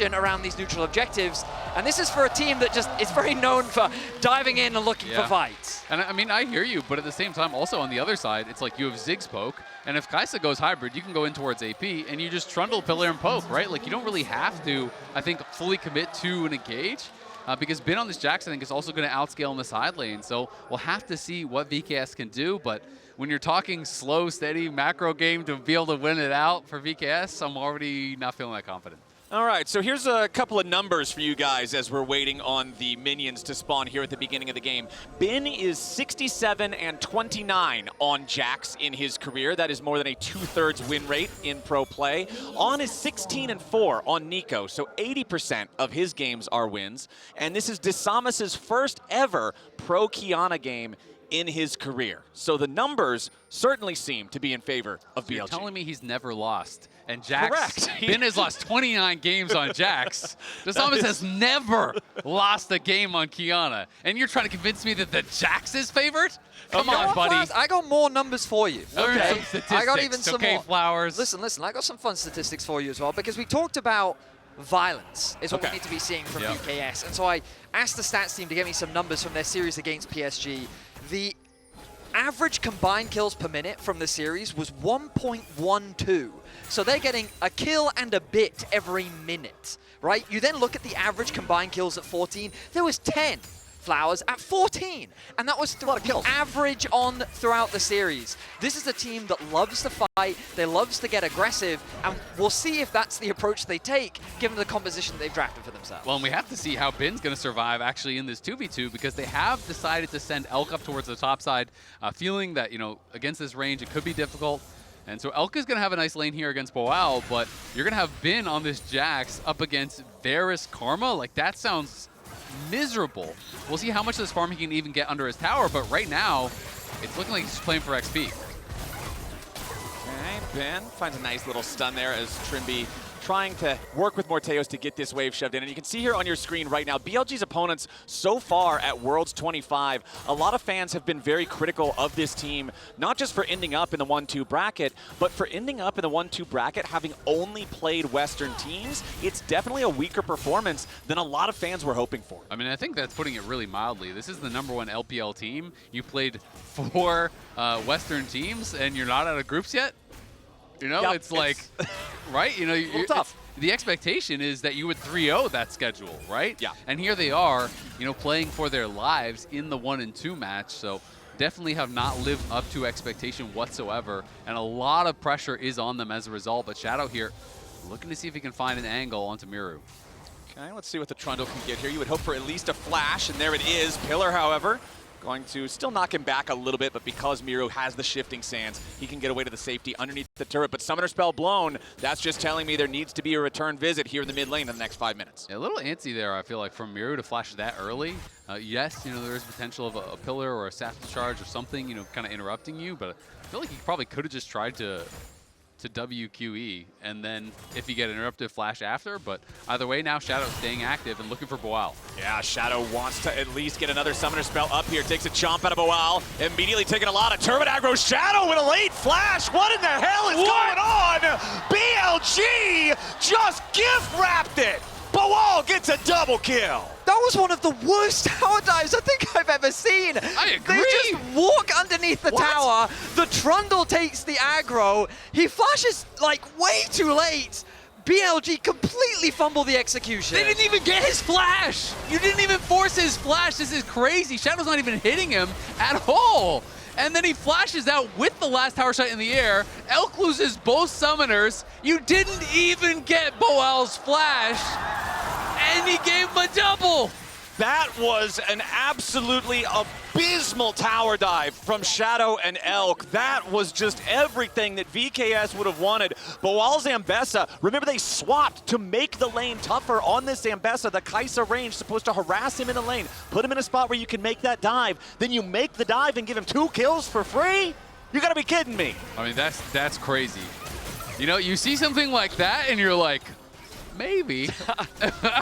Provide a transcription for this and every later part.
around these neutral objectives, and this is for a team that just is very known for diving in and looking for fights. And I mean, I hear you, but at the same time, also on the other side, it's like you have Ziggs poke, and if Kai'Sa goes hybrid, you can go in towards AP, and you just trundle pillar and poke, right? Like, you don't really have to, I think, fully commit to an engage, because Bin on this Jax, I think, is also going to outscale in the side lane, so we'll have to see what VKS can do, but when you're talking slow, steady macro game to be able to win it out for VKS, I'm already not feeling that confident. All right, so here's a couple of numbers for you guys as we're waiting on the minions to spawn here at the beginning of the game. Bin is 67 and 29 on Jax in his career. That is more than a 2/3 win rate in pro play. On is 16 and 4 on Nico, so 80% of his games are wins. And this is Desamas' first ever pro Qiyana game in his career. So the numbers certainly seem to be in favor of BLG. You're telling me he's never lost. And Jax, Correct. Bin has lost 29 games on Jax. Desamas has never lost a game on Qiyana. And you're trying to convince me that the Jax is favored? Come on, buddy. I got more numbers for you. Learn some statistics. I got even some more. Flowers. Listen, I got some fun statistics for you as well, because we talked about violence is what we need to be seeing from UKS. And so I asked the stats team to get me some numbers from their series against PSG. The average combined kills per minute from the series was 1.12. So they're getting a kill and a bit every minute, right? You then look at the average combined kills at 14. There was 10 Flowers at 14. And that was the average on throughout the series. This is a team that loves to fight, they loves to get aggressive, and we'll see if that's the approach they take, given the composition they've drafted for themselves. Well, and we have to see how Bin's going to survive actually in this 2v2, because they have decided to send Elk up towards the top side, feeling that, you know, against this range, it could be difficult. And so Elk is going to have a nice lane here against Boal, but you're going to have Bin on this Jax up against Varus Karma. Like, that sounds miserable. We'll see how much of this farm he can even get under his tower, but right now, it's looking like he's playing for XP. Okay, Ben finds a nice little stun there as Trimby trying to work with Morteos to get this wave shoved in. And you can see here on your screen right now, BLG's opponents so far at Worlds 25, a lot of fans have been very critical of this team, not just for ending up in the 1-2 bracket, but for ending up in the 1-2 bracket having only played Western teams. It's definitely a weaker performance than a lot of fans were hoping for. I mean, I think that's putting it really mildly. This is the #1 LPL team. You played 4 Western teams and you're not out of groups yet? You know, it's like, right? You know, tough. The expectation is that you would 3-0 that schedule, right? Yeah. And here they are, you know, playing for their lives in the 1 and 2 match. So definitely have not lived up to expectation whatsoever. And a lot of pressure is on them as a result. But Shadow here looking to see if he can find an angle onto Miru. Okay, let's see what the Trundle can get here. You would hope for at least a flash, and there it is. Pillar, however, going to still knock him back a little bit, but because Miru has the shifting sands, he can get away to the safety underneath the turret. But Summoner Spell blown, that's just telling me there needs to be a return visit here in the mid lane in the next 5 minutes. Yeah, a little antsy there, I feel like, from Miru to flash that early. Yes, you know, there is potential of a pillar or a sap charge or something, you know, kind of interrupting you, but I feel like he probably could have just tried to WQE, and then if you get an interruptive flash after, but either way now Shadow staying active and looking for Boal. Yeah, Shadow wants to at least get another Summoner Spell up here, takes a chomp out of Boal, immediately taking a lot of turret aggro. Shadow with a late flash, what in the hell is going on? BLG just gift wrapped it! Boal gets a double kill! That was one of the worst tower dives I think I've ever seen. I agree. They just walk underneath the tower. The Trundle takes the aggro. He flashes like way too late. BLG completely fumble the execution. They didn't even get his flash. You didn't even force his flash. This is crazy. Shadow's not even hitting him at all. And then he flashes out with the last tower shot in the air. Elk loses both summoners. You didn't even get Boal's flash. And he gave him a double. That was an absolutely abysmal tower dive from Shadow and Elk. That was just everything that VKS would have wanted. Boal Zambessa, remember they swapped to make the lane tougher on this Zambessa. The Kai'Sa range supposed to harass him in the lane, put him in a spot where you can make that dive. Then you make the dive and give him 2 kills for free? You gotta be kidding me. I mean, that's crazy. You know, you see something like that and you're like, Maybe.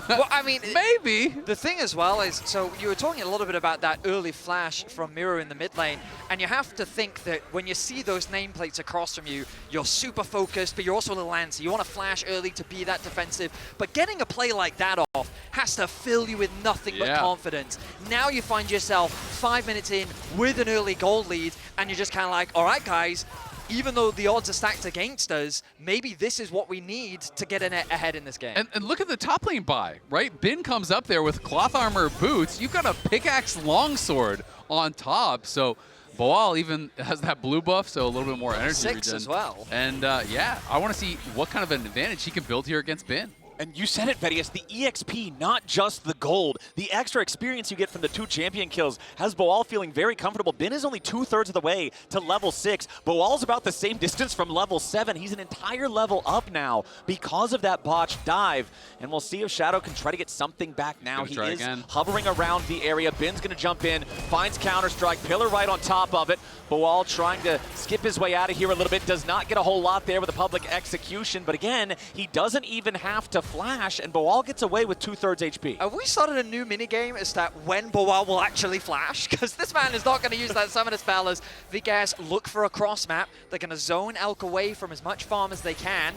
Well, I mean, maybe. The thing as well is, so you were talking a little bit about that early flash from Miro in the mid lane, and you have to think that when you see those nameplates across from you, you're super focused, but you're also a little antsy. You want to flash early to be that defensive, but getting a play like that off has to fill you with nothing but confidence. Now you find yourself 5 minutes in with an early gold lead, and you're just kind of like, all right, guys, even though the odds are stacked against us, maybe this is what we need to get ahead in this game. And look at the top lane buy, right? Bin comes up there with cloth armor boots. You've got a pickaxe longsword on top. So Boal even has that blue buff, so a little bit more energy 6 regen as well. And yeah, I want to see what kind of an advantage he can build here against Bin. And you said it, Vedius, the EXP, not just the gold. The extra experience you get from the 2 champion kills has Boal feeling very comfortable. Bin is only 2/3 of the way to level 6. Boal's about the same distance from level 7. He's an entire level up now because of that botched dive. And we'll see if Shadow can try to get something back now. He is hovering around the area. Bin's going to jump in, finds Counter-Strike, pillar right on top of it. Boal trying to skip his way out of here a little bit. Does not get a whole lot there with a public execution. But again, he doesn't even have to flash, and Boal gets away with 2/3 HP. Have we started a new minigame as to when Boal will actually flash? Because this man is not going to use that summoner spell as VKS look for a cross map. They're going to zone Elk away from as much farm as they can.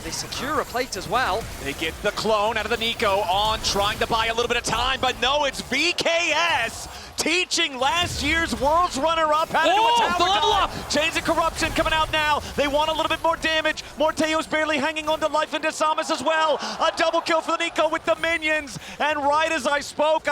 They secure a plate as well. They get the clone out of the Nico on, trying to buy a little bit of time, but no, it's VKS teaching last year's Worlds runner-up how to do a tower level up. Chains of Corruption coming out now. They want a little bit more damage. Morteo's barely hanging on to life, and Desamas as well. A double kill for the Nico with the minions. And right as I spoke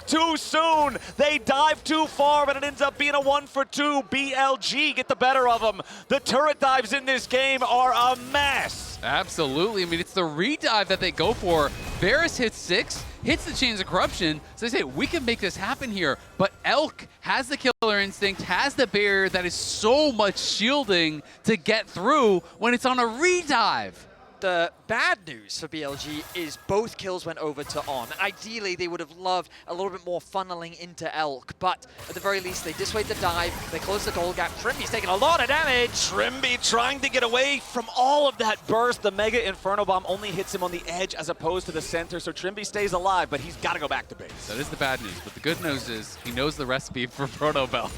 too soon. They dive too far, but it ends up being a 1-for-2. BLG get the better of them. The turret dives in this game are a mess. Absolutely. I mean, it's the redive that they go for. Varus hits 6, hits the Chains of Corruption. So they say, we can make this happen here. But Elk has the killer instinct, has the barrier that is so much shielding to get through when it's on a redive. The bad news for BLG is both kills went over to On. Ideally, they would have loved a little bit more funneling into Elk, but at the very least, they dissuade the dive, they close the goal gap. Trimby's taking a lot of damage. Trimby trying to get away from all of that burst. The Mega Inferno Bomb only hits him on the edge as opposed to the center, so Trimby stays alive, but he's got to go back to base. That is the bad news, but the good news is he knows the recipe for Proto Belt.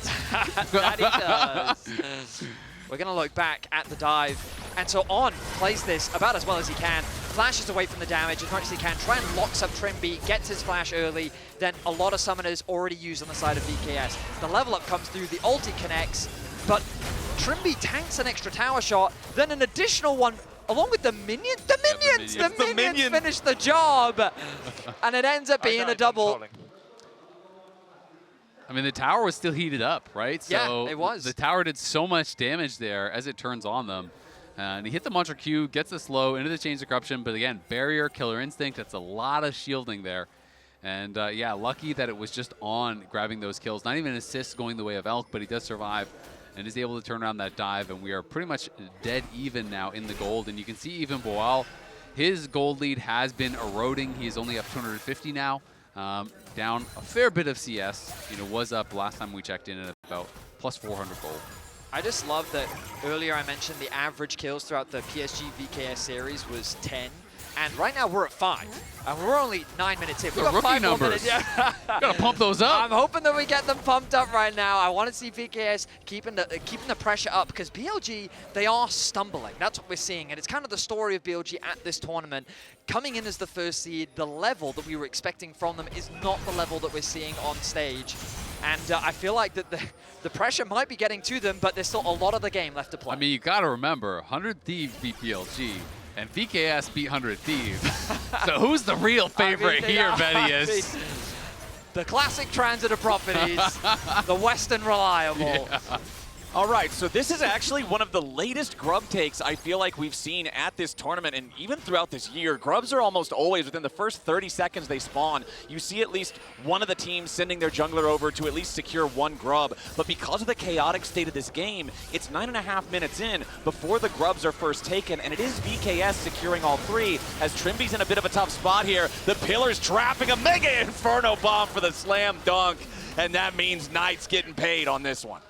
That he does. We're going to look back at the dive. And so On plays this about as well as he can, flashes away from the damage as much as he can, try and locks up Trimby, gets his flash early, then a lot of summoners already used on the side of VKS. The level up comes through, the ulti connects, but Trimby tanks an extra tower shot, then an additional one along with the minions. The minions finish the job! And it ends up being a double. I mean, the tower was still heated up, right? Yeah, so it was. The tower did so much damage there as it turns on them. And he hit the Mantra Q, gets the slow into the Chains of Corruption, but again, barrier, killer instinct, that's a lot of shielding there. And yeah, lucky that it was just On grabbing those kills. Not even an assist going the way of Elk, but he does survive and is able to turn around that dive, and we are pretty much dead even now in the gold. And you can see even Boal, his gold lead has been eroding. He is only up 250 now. Down a fair bit of CS. You know, was up last time we checked in at about plus 400 gold. I just love that earlier I mentioned the average kills throughout the PSG VKS series was 10. And right now we're at 5. And we're only 9 minutes in. We've got 5 more minutes. Yeah. Gotta pump those up. I'm hoping that we get them pumped up right now. I want to see VKS keeping the pressure up, because BLG, they are stumbling. That's what we're seeing. And it's kind of the story of BLG at this tournament. Coming in as the first seed, the level that we were expecting from them is not the level that we're seeing on stage. And I feel like that the pressure might be getting to them, but there's still a lot of the game left to play. I mean, you got to remember, 100 Thieves beat BLG, and VKS beat 100 Thieves. So who's the real favorite here, Vedius? The classic transitive properties, the Western reliable. Yeah. All right, so this is actually one of the latest grub takes I feel like we've seen at this tournament, and even throughout this year. Grubs are almost always within the first 30 seconds they spawn. You see at least one of the teams sending their jungler over to at least secure one grub. But because of the chaotic state of this game, it's 9.5 minutes in before the grubs are first taken, and it is VKS securing all 3 as Trimby's in a bit of a tough spot here. The Pillar's trapping a Mega Inferno Bomb for the slam dunk, and that means Knight's getting paid on this one.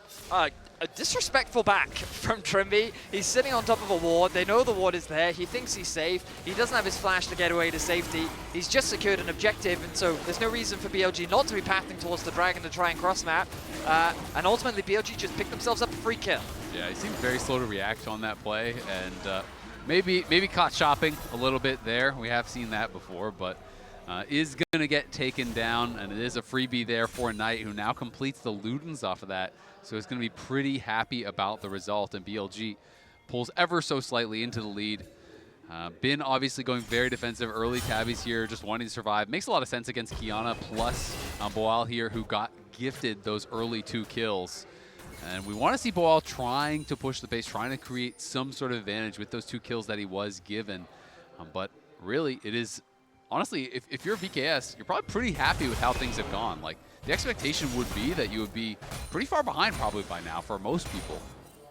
a disrespectful back from Trimby. He's sitting on top of a ward. They know the ward is there. He thinks he's safe. He doesn't have his flash to get away to safety. He's just secured an objective, and so there's no reason for BLG not to be pathing towards the dragon to try and cross map. And ultimately, BLG just picked themselves up a free kill. Yeah, he seemed very slow to react on that play, and maybe caught shopping a little bit there. We have seen that before, but is going to get taken down, and it is a freebie there for Knight, who now completes the Ludens off of that. So he's going to be pretty happy about the result, and BLG pulls ever so slightly into the lead. Bin obviously going very defensive. Early tabbies here, just wanting to survive. Makes a lot of sense against Kiana, plus Boal here, who got gifted those early 2 kills. And we want to see Boal trying to push the pace, trying to create some sort of advantage with those 2 kills that he was given. But really, it is, honestly, if you're VKS, you're probably pretty happy with how things have gone. Like, the expectation would be that you would be pretty far behind probably by now for most people.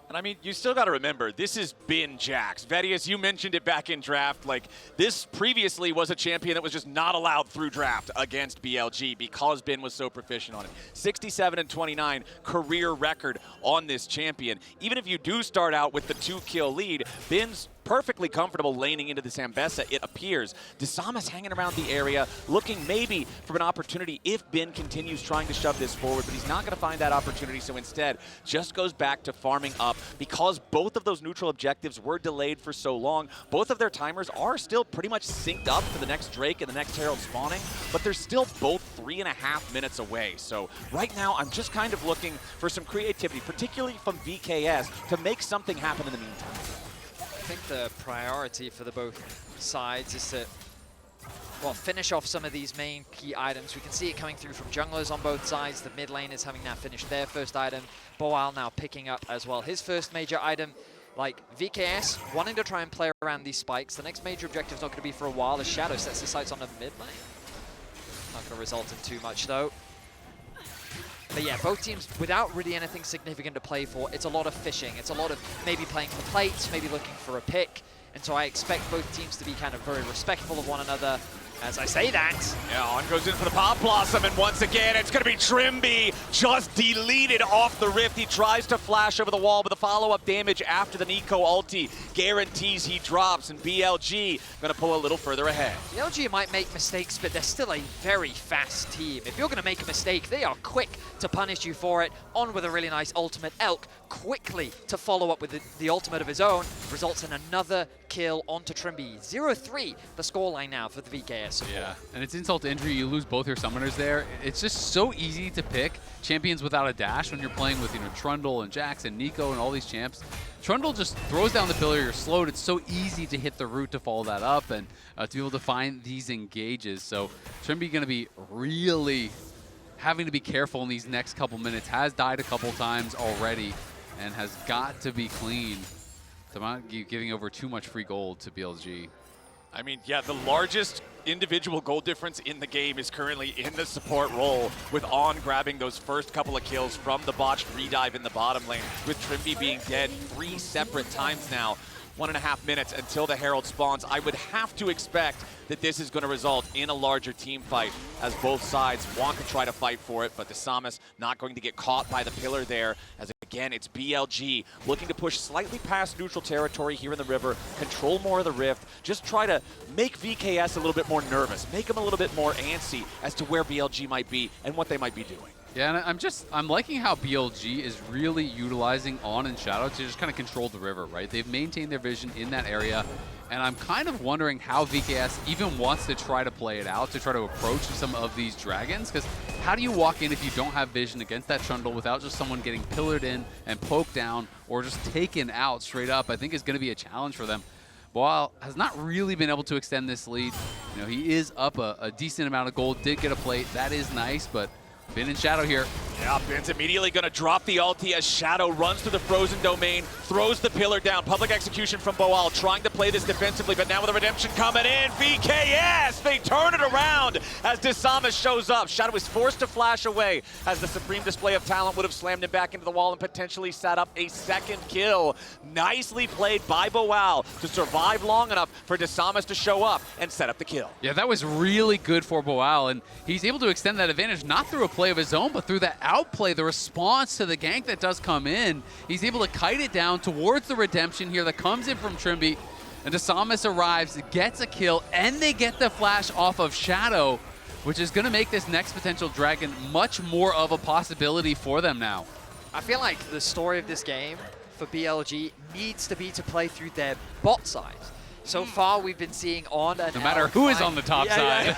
And I mean, you still got to remember, this has been Jax. Vedius, you mentioned it back in draft. Like, this previously was a champion that was just not allowed through draft against BLG because Bin was so proficient on it. 67 and 29 career record on this champion. Even if you do start out with the 2-kill lead, Bin's perfectly comfortable laning into the Zambesa, it appears. Desama's hanging around the area, looking maybe for an opportunity if Bin continues trying to shove this forward, but he's not going to find that opportunity, so instead just goes back to farming up. Because both of those neutral objectives were delayed for so long, both of their timers are still pretty much synced up for the next Drake and the next Herald spawning, but they're still both 3.5 minutes away. So right now, I'm just kind of looking for some creativity, particularly from VKS, to make something happen in the meantime. I think the priority for the both sides is to, well, finish off some of these main key items. We can see it coming through from junglers on both sides. The mid lane is having now finished their first item. Boal now picking up as well his first major item. Like, VKS wanting to try and play around these spikes. The next major objective is not going to be for a while as Shadow sets his sights on the mid lane. Not going to result in too much though. But yeah, both teams, without really anything significant to play for, it's a lot of fishing. It's a lot of maybe playing for plates, maybe looking for a pick. And so I expect both teams to be kind of very respectful of one another. As I say that. Yeah, on goes in for the Pop Blossom, and once again, it's going to be Trimby just deleted off the Rift. He tries to flash over the wall, but the follow-up damage after the Nico ulti guarantees he drops, and BLG going to pull a little further ahead. BLG might make mistakes, but they're still a very fast team. If you're going to make a mistake, they are quick to punish you for it. On with a really nice ultimate. Elk quickly to follow up with the ultimate of his own, results in another kill onto Trimby. 0-3, the scoreline now for the VKS. Yeah, and it's insult to injury. You lose both your summoners there. It's just so easy to pick champions without a dash when you're playing with, Trundle and Jax and Nico and all these champs. Trundle just throws down the pillar, you're slowed. It's so easy to hit the root to follow that up and to be able to find these engages. So Trimby going to be really having to be careful in these next couple minutes. Has died a couple times already and has got to be clean to not giving over too much free gold to BLG. I mean, yeah, the largest individual goal difference in the game is currently in the support role, with On grabbing those first couple of kills from the botched redive in the bottom lane, with Trimby being dead 3 separate times now. 1.5 minutes until the Herald spawns. I would have to expect that this is going to result in a larger team fight as both sides want to try to fight for it, but the Samus not going to get caught by the pillar there, as again, it's BLG looking to push slightly past neutral territory here in the river, control more of the Rift, just try to make VKS a little bit more nervous, make them a little bit more antsy as to where BLG might be and what they might be doing. Yeah, and I'm liking how BLG is really utilizing On and Shadow to just kind of control the river, right? They've maintained their vision in that area, and I'm kind of wondering how VKS even wants to try to play it out, to try to approach some of these dragons, because how do you walk in if you don't have vision against that Trundle without just someone getting pillared in and poked down or just taken out straight up? I think is going to be a challenge for them. Boal has not really been able to extend this lead. He is up a decent amount of gold, did get a plate, that is nice, but Bin in Shadow here. Yeah, Bin's immediately going to drop the ulti as Shadow runs through the frozen domain, throws the pillar down. Public execution from Boal, trying to play this defensively, but now with a redemption coming in, VKS Yes, they turn it around as Desamas shows up. Shadow is forced to flash away as the supreme display of talent would have slammed him back into the wall and potentially set up a second kill. Nicely played by Boal to survive long enough for Desamas to show up and set up the kill. Yeah, that was really good for Boal, and he's able to extend that advantage not through a play of his own, but through that outplay, the response to the gank that does come in. He's able to kite it down towards the redemption here that comes in from Trimby, and Desamas arrives, gets a kill, and they get the flash off of Shadow, which is going to make this next potential dragon much more of a possibility for them now. I feel like the story of this game for BLG needs to be to play through their bot side. So far, we've been seeing On and No matter who is on the top side.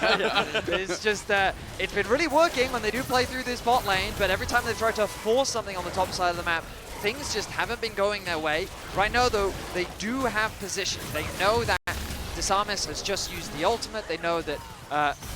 It's just, it's been really working when they do play through this bot lane, but every time they try to force something on the top side of the map, things just haven't been going their way. Right now, though, they do have position. They know that Desamas has just used the ultimate. They know that,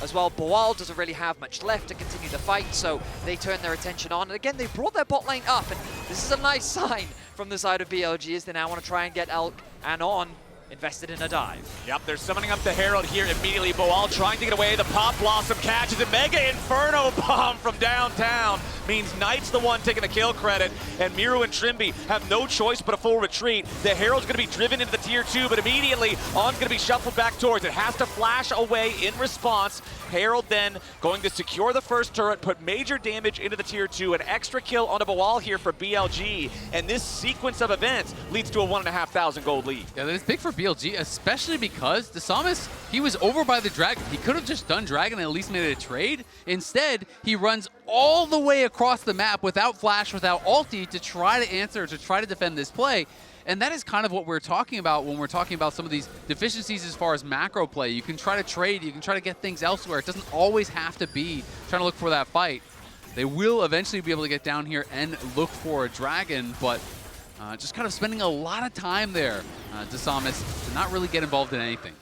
as well, Boal doesn't really have much left to continue the fight, so they turn their attention on. And again, they brought their bot lane up, and this is a nice sign from the side of BLG as they now want to try and get Elk and On invested in a dive. Yep, they're summoning up the Herald here immediately. Boal trying to get away. The Pop Blossom catches it. Mega Inferno Bomb from downtown means Knight's the one taking the kill credit, and Miru and Trimby have no choice but a full retreat. The Herald's going to be driven into the tier 2, but immediately On's going to be shuffled back towards it. Has to flash away in response. Herald then going to secure the first turret, put major damage into the tier 2, an extra kill onto Boal here for BLG, and this sequence of events leads to a 1,500 gold lead. Yeah, that's big for BLG, especially because Desamas, he was over by the Dragon. He could have just done Dragon and at least made it a trade. Instead, he runs all the way across the map without flash, without ulti to try to answer, to try to defend this play. And that is kind of what we're talking about when we're talking about some of these deficiencies as far as macro play. You can try to trade, you can try to get things elsewhere. It doesn't always have to be trying to look for that fight. They will eventually be able to get down here and look for a Dragon, but just kind of spending a lot of time there, Desamas, to not really get involved in anything.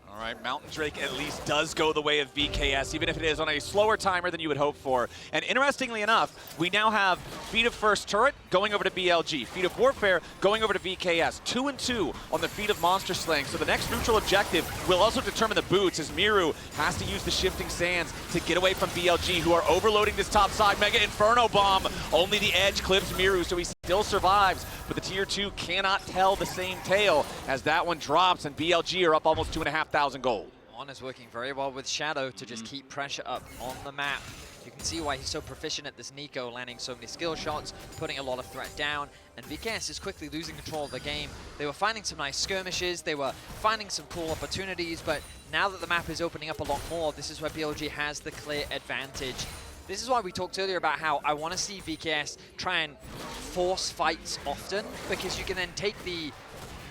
All right, Mountain Drake at least does go the way of VKS, even if it is on a slower timer than you would hope for. And interestingly enough, we now have Feet of First Turret going over to BLG, Feet of Warfare going over to VKS, 2 and 2 on the Feet of Monster Slaying. So the next neutral objective will also determine the boots, as Miru has to use the Shifting Sands to get away from BLG, who are overloading this top side. Mega Inferno Bomb, only the edge clips Miru, so he still survives, but the tier 2 cannot tell the same tale as that one drops, and BLG are up almost 2,500 gold. On is working very well with Shadow to just keep pressure up on the map. You can see why he's so proficient at this Nico, landing so many skill shots, putting a lot of threat down, and VKS is quickly losing control of the game. They were finding some nice skirmishes, they were finding some cool opportunities, but now that the map is opening up a lot more, this is where BLG has the clear advantage. This is why we talked earlier about how I want to see VKS try and force fights often, because you can then take the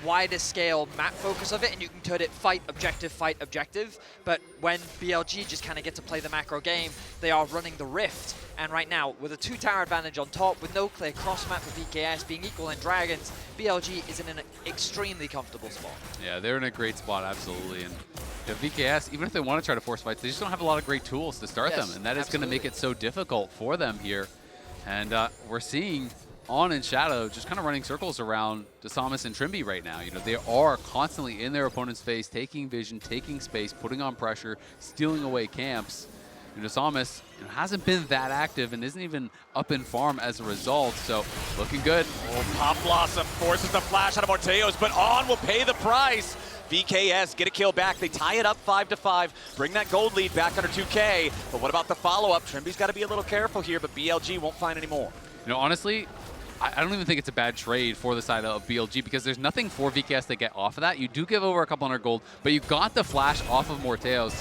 wider scale map focus of it and you can turn it fight, objective. But when BLG just kind of get to play the macro game, they are running the Rift. And right now, with a 2-tower advantage on top, with no clear cross map for VKS, being equal in Dragons, BLG is in an extremely comfortable spot. Yeah, they're in a great spot, absolutely. And VKS, even if they want to try to force fights, they just don't have a lot of great tools to start them. And that is going to make it so difficult for them here. And we're seeing On and Shadow just kind of running circles around Desamas and Trimby right now. You know, they are constantly in their opponent's face, taking vision, taking space, putting on pressure, stealing away camps. And Desamas hasn't been that active and isn't even up in farm as a result, so looking good. Oh, Pop Blossom forces the flash out of Morteos, but On will pay the price. VKS get a kill back. They tie it up 5-5, bring that gold lead back under 2K. But what about the follow-up? Trimby's got to be a little careful here, but BLG won't find any more. You know, honestly, I don't even think it's a bad trade for the side of BLG because there's nothing for VKS to get off of that. You do give over a couple hundred gold, but you got the flash off of Morteos,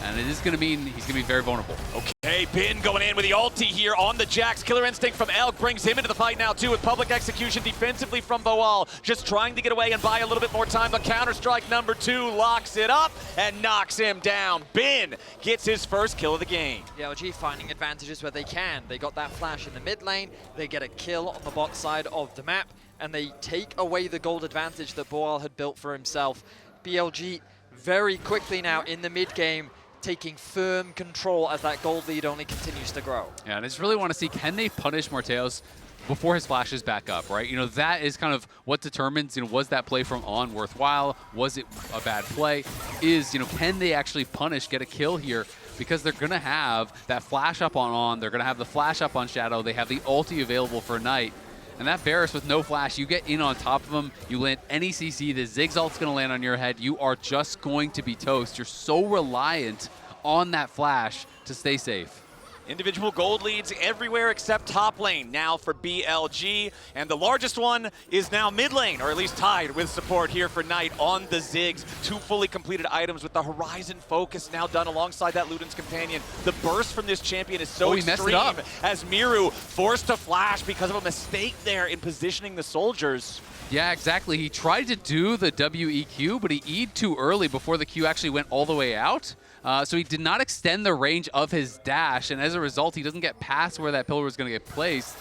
and it is going to mean he's going to be very vulnerable. Okay, Bin going in with the ulti here on the Jax. Killer Instinct from Elk brings him into the fight now too, with public execution defensively from Boal, just trying to get away and buy a little bit more time. But Counter-Strike number 2 locks it up and knocks him down. Bin gets his first kill of the game. BLG finding advantages where they can. They got that flash in the mid lane, they get a kill on the bot side of the map, and they take away the gold advantage that Boal had built for himself. BLG very quickly now in the mid game, taking firm control as that gold lead only continues to grow. Yeah, and I just really want to see, can they punish Morteos before his flash is back up, right? You know, that is kind of what determines, you know, was that play from On worthwhile? Was it a bad play? Is, you know, can they actually punish, get a kill here? Because they're going to have that flash up on. They're going to have the flash up on Shadow. They have the ulti available for Knight. And that Varus with no flash, you get in on top of him, you land any CC, the Ziggs ult's going to land on your head. You are just going to be toast. You're so reliant on that flash to stay safe. Individual gold leads everywhere except top lane now for BLG, and the largest one is now mid lane, or at least tied with support here for Knight on the Ziggs. 2 fully completed items with the Horizon Focus now done alongside that Luden's Companion. The burst from this champion is so extreme as Miru forced to flash because of a mistake there in positioning the soldiers. Yeah, exactly. He tried to do the WEQ, but he E'd too early before the Q actually went all the way out. So he did not extend the range of his dash, and as a result, he doesn't get past where that pillar was going to get placed.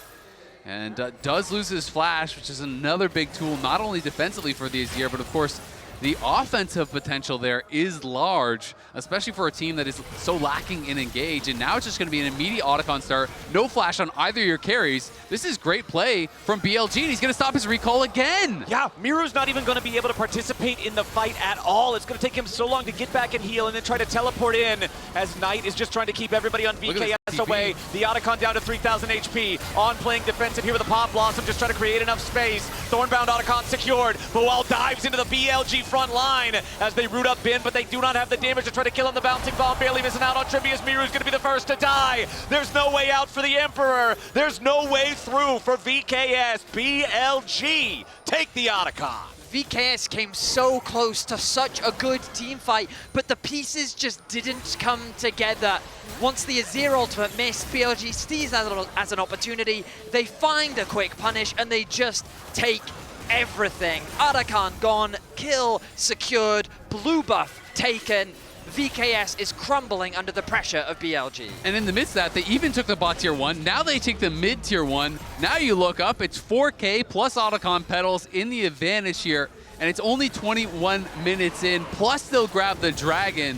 And does lose his flash, which is another big tool, not only defensively for the Azir, but of course, the offensive potential there is large, especially for a team that is so lacking in engage. And now it's just going to be an immediate Otacon start. No flash on either of your carries. This is great play from BLG, and he's going to stop his recall again. Yeah, Miru's not even going to be able to participate in the fight at all. It's going to take him so long to get back and heal and then try to teleport in as Knight is just trying to keep everybody on VKS away. The Otacon down to 3,000 HP. On playing defensive here with the Pop Blossom, just trying to create enough space. Thornbound Otacon secured. Boal dives into the BLG front line as they root up Bin, but they do not have the damage to try to kill him. The bouncing bomb barely missing out on Trivius. Miru's going to be the first to die. There's no way out for the Emperor. There's no way through for VKS. BLG take the Otacon. VKS came so close to such a good team fight, but the pieces just didn't come together. Once the Azir ultimate missed, BLG sees that as an opportunity. They find a quick punish, and they just take everything. Otacon gone, kill secured, blue buff taken. VKS is crumbling under the pressure of BLG. And in the midst of that, they even took the bot tier 1. Now they take the mid tier 1. Now you look up, it's 4K plus Otacon pedals in the advantage here. And it's only 21 minutes in, plus they'll grab the dragon.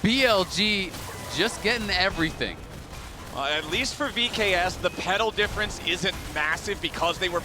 BLG just getting everything. At least for VKS, the pedal difference isn't massive because they were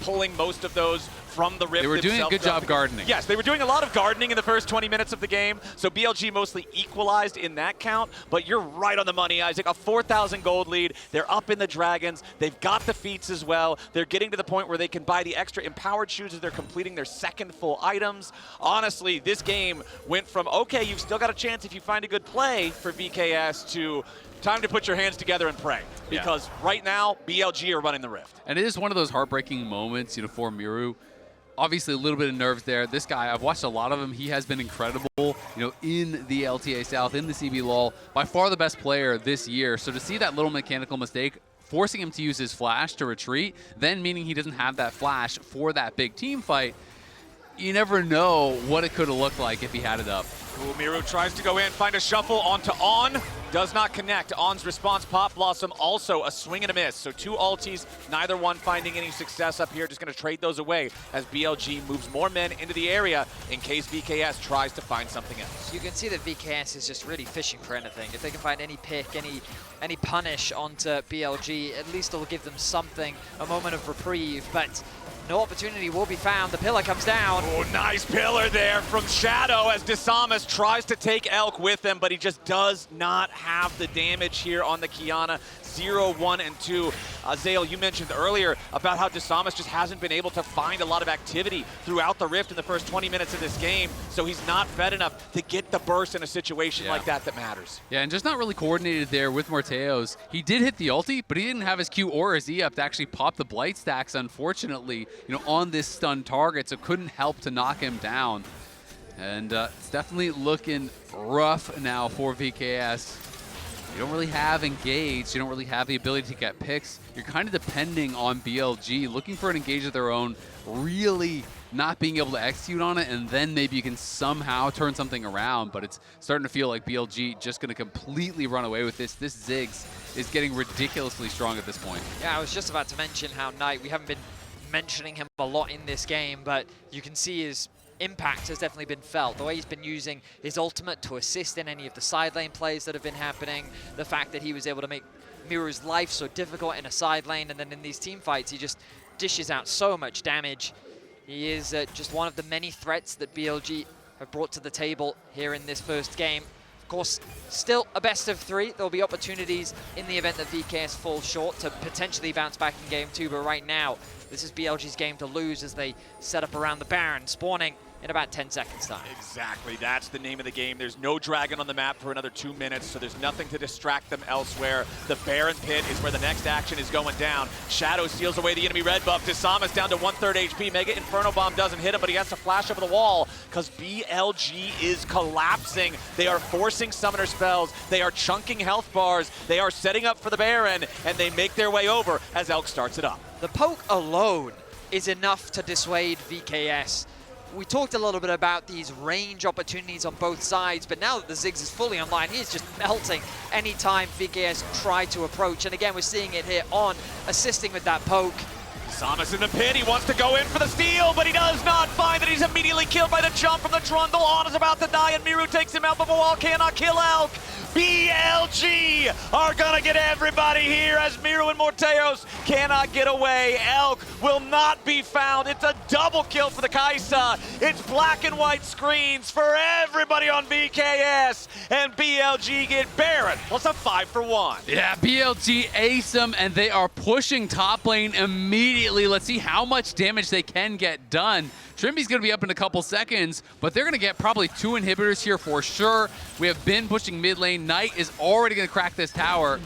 pulling most of those from the Rift. They were doing a good job gardening. Yes, they were doing a lot of gardening in the first 20 minutes of the game, so BLG mostly equalized in that count, but you're right on the money, Isaac. A 4,000 gold lead. They're up in the Dragons. They've got the feats as well. They're getting to the point where they can buy the extra empowered shoes as they're completing their second full items. Honestly, this game went from, okay, you've still got a chance if you find a good play for VKS to time to put your hands together and pray, because right now, BLG are running the Rift. And it is one of those heartbreaking moments, you know, for Miru. Obviously, a little bit of nerves there. This guy, I've watched a lot of him. He has been incredible, you know, in the LTA South, in the CB LOL. By far the best player this year. So to see that little mechanical mistake, forcing him to use his flash to retreat, then meaning he doesn't have that flash for that big team fight, you never know what it could have looked like if he had it up. Ooh, Miru tries to go in, find a shuffle onto On. Does not connect. On's response, Pop Blossom, also a swing and a miss. So 2 ultis, neither one finding any success up here. Just going to trade those away as BLG moves more men into the area in case VKS tries to find something else. You can see that VKS is just really fishing for anything. If they can find any pick, any punish onto BLG, at least it'll give them something, a moment of reprieve. But no opportunity will be found. The pillar comes down. Oh, nice pillar there from Shadow as Desamas tries to take Elk with him, but he just does not have the damage here on the Kiana. 0, 1, and 2. Zale, you mentioned earlier about how Desamas just hasn't been able to find a lot of activity throughout the Rift in the first 20 minutes of this game, so he's not fed enough to get the burst in a situation like that matters. Yeah, and just not really coordinated there with Morteos. He did hit the ulti, but he didn't have his Q or his E up to actually pop the Blight stacks, unfortunately, you know, on this stunned target, so couldn't help to knock him down. And it's definitely looking rough now for VKS. You don't really have engage, you don't really have the ability to get picks. You're kind of depending on BLG, looking for an engage of their own, really not being able to execute on it, and then maybe you can somehow turn something around, but it's starting to feel like BLG just going to completely run away with this. This Ziggs is getting ridiculously strong at this point. Yeah, I was just about to mention how Knight, we haven't been mentioning him a lot in this game, but you can see his impact has definitely been felt. The way he's been using his ultimate to assist in any of the side lane plays that have been happening, the fact that he was able to make Miru's life so difficult in a side lane, and then in these team fights, he just dishes out so much damage. He is just one of the many threats that BLG have brought to the table here in this first game. Of course, still a best of 3. There'll be opportunities in the event that VKS falls short to potentially bounce back in game 2, but right now, this is BLG's game to lose as they set up around the Baron, spawning in about 10 seconds time. Exactly, that's the name of the game. There's no dragon on the map for another 2 minutes, so there's nothing to distract them elsewhere. The Baron pit is where the next action is going down. Shadow steals away the enemy red buff. Disama's down to 1/3 HP. Mega Inferno Bomb doesn't hit him, but he has to flash over the wall because BLG is collapsing. They are forcing summoner spells. They are chunking health bars. They are setting up for the Baron, and they make their way over as Elk starts it up. The poke alone is enough to dissuade VKS. We talked a little bit about these range opportunities on both sides, but now that the Ziggs is fully online, he is just melting anytime VKS try to approach. And again, we're seeing it here on assisting with that poke. Samus in the pit, he wants to go in for the steal, but he does not find it. He's immediately killed by the jump from the Trundle. On is about to die, and Miru takes him out, but Bawal cannot kill Elk. BLG are gonna get everybody here as Miru and Morteos cannot get away. Elk will not be found. It's a double kill for the Kaisa. It's black and white screens for everybody on BKS, and BLG get Baron plus a 5-for-1. Yeah, BLG ace them, and they are pushing top lane immediately. Let's see how much damage they can get done. Trimby's going to be up in a couple seconds, but they're going to get probably 2 inhibitors here for sure. We have Bin pushing mid lane. Knight is already going to crack this tower,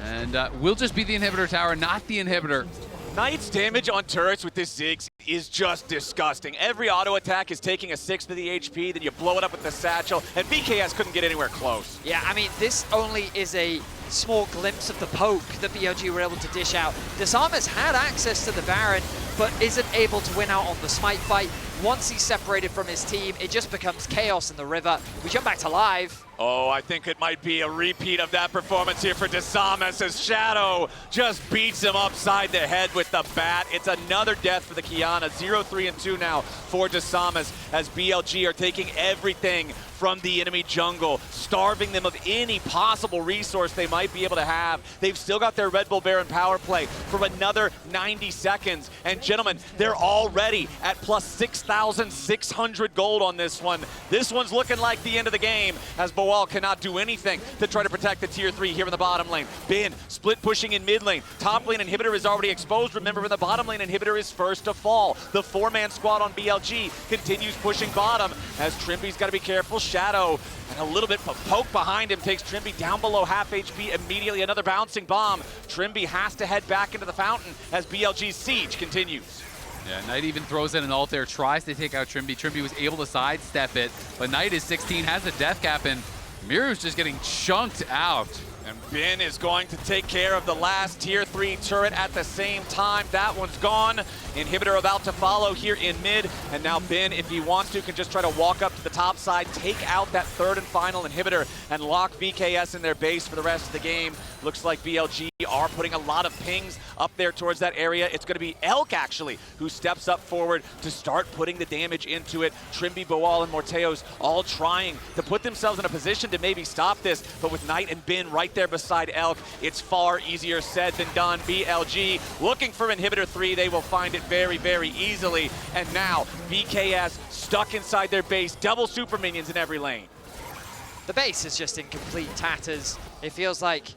and will just be the inhibitor tower, not the inhibitor. Knight's damage on turrets with this Ziggs is just disgusting. Every auto attack is taking a 1/6 of the HP, then you blow it up with the satchel, and BKS couldn't get anywhere close. Yeah, I mean, this only is a small glimpse of the poke that BLG were able to dish out. Disarmer's had access to the Baron, but isn't able to win out on the smite fight. Once he's separated from his team, it just becomes chaos in the river. We jump back to live. Oh, I think it might be a repeat of that performance here for Desamas as Shadow just beats him upside the head with the bat. It's another death for the Kiana. 0-3-2 now for Desamas as BLG are taking everything from the enemy jungle, starving them of any possible resource they might be able to have. They've still got their Red Bull Baron power play for another 90 seconds. And gentlemen, they're already at plus 6,600 gold on this one. This one's looking like the end of the game as Bawal cannot do anything to try to protect the tier 3 here in the bottom lane. Bin split pushing in mid lane. Top lane inhibitor is already exposed. Remember, in the bottom lane inhibitor is first to fall. The 4-man squad on BLG continues pushing bottom as Trimby's got to be careful. Shadow and a little bit of poke behind him takes Trimby down below half HP immediately. Another bouncing bomb. Trimby has to head back into the fountain as BLG's siege continues. Yeah, Knight even throws in an ult there, tries to take out Trimby. Trimby was able to sidestep it, but Knight is 16, has the death cap, and Miru's just getting chunked out. And Bin is going to take care of the last tier 3 turret at the same time. That one's gone. Inhibitor about to follow here in mid. And now Bin, if he wants to, can just try to walk up to the top side, take out that third and final inhibitor, and lock BKS in their base for the rest of the game. Looks like BLG are putting a lot of pings up there towards that area. It's going to be Elk, actually, who steps up forward to start putting the damage into it. Trimby, Bawal, and Morteos all trying to put themselves in a position to maybe stop this. But with Knight and Bin right there beside Elk, it's far easier said than done. BLG looking for inhibitor 3. They will find it very, very easily. And now BKS stuck inside their base. Double super minions in every lane. The base is just in complete tatters. It feels like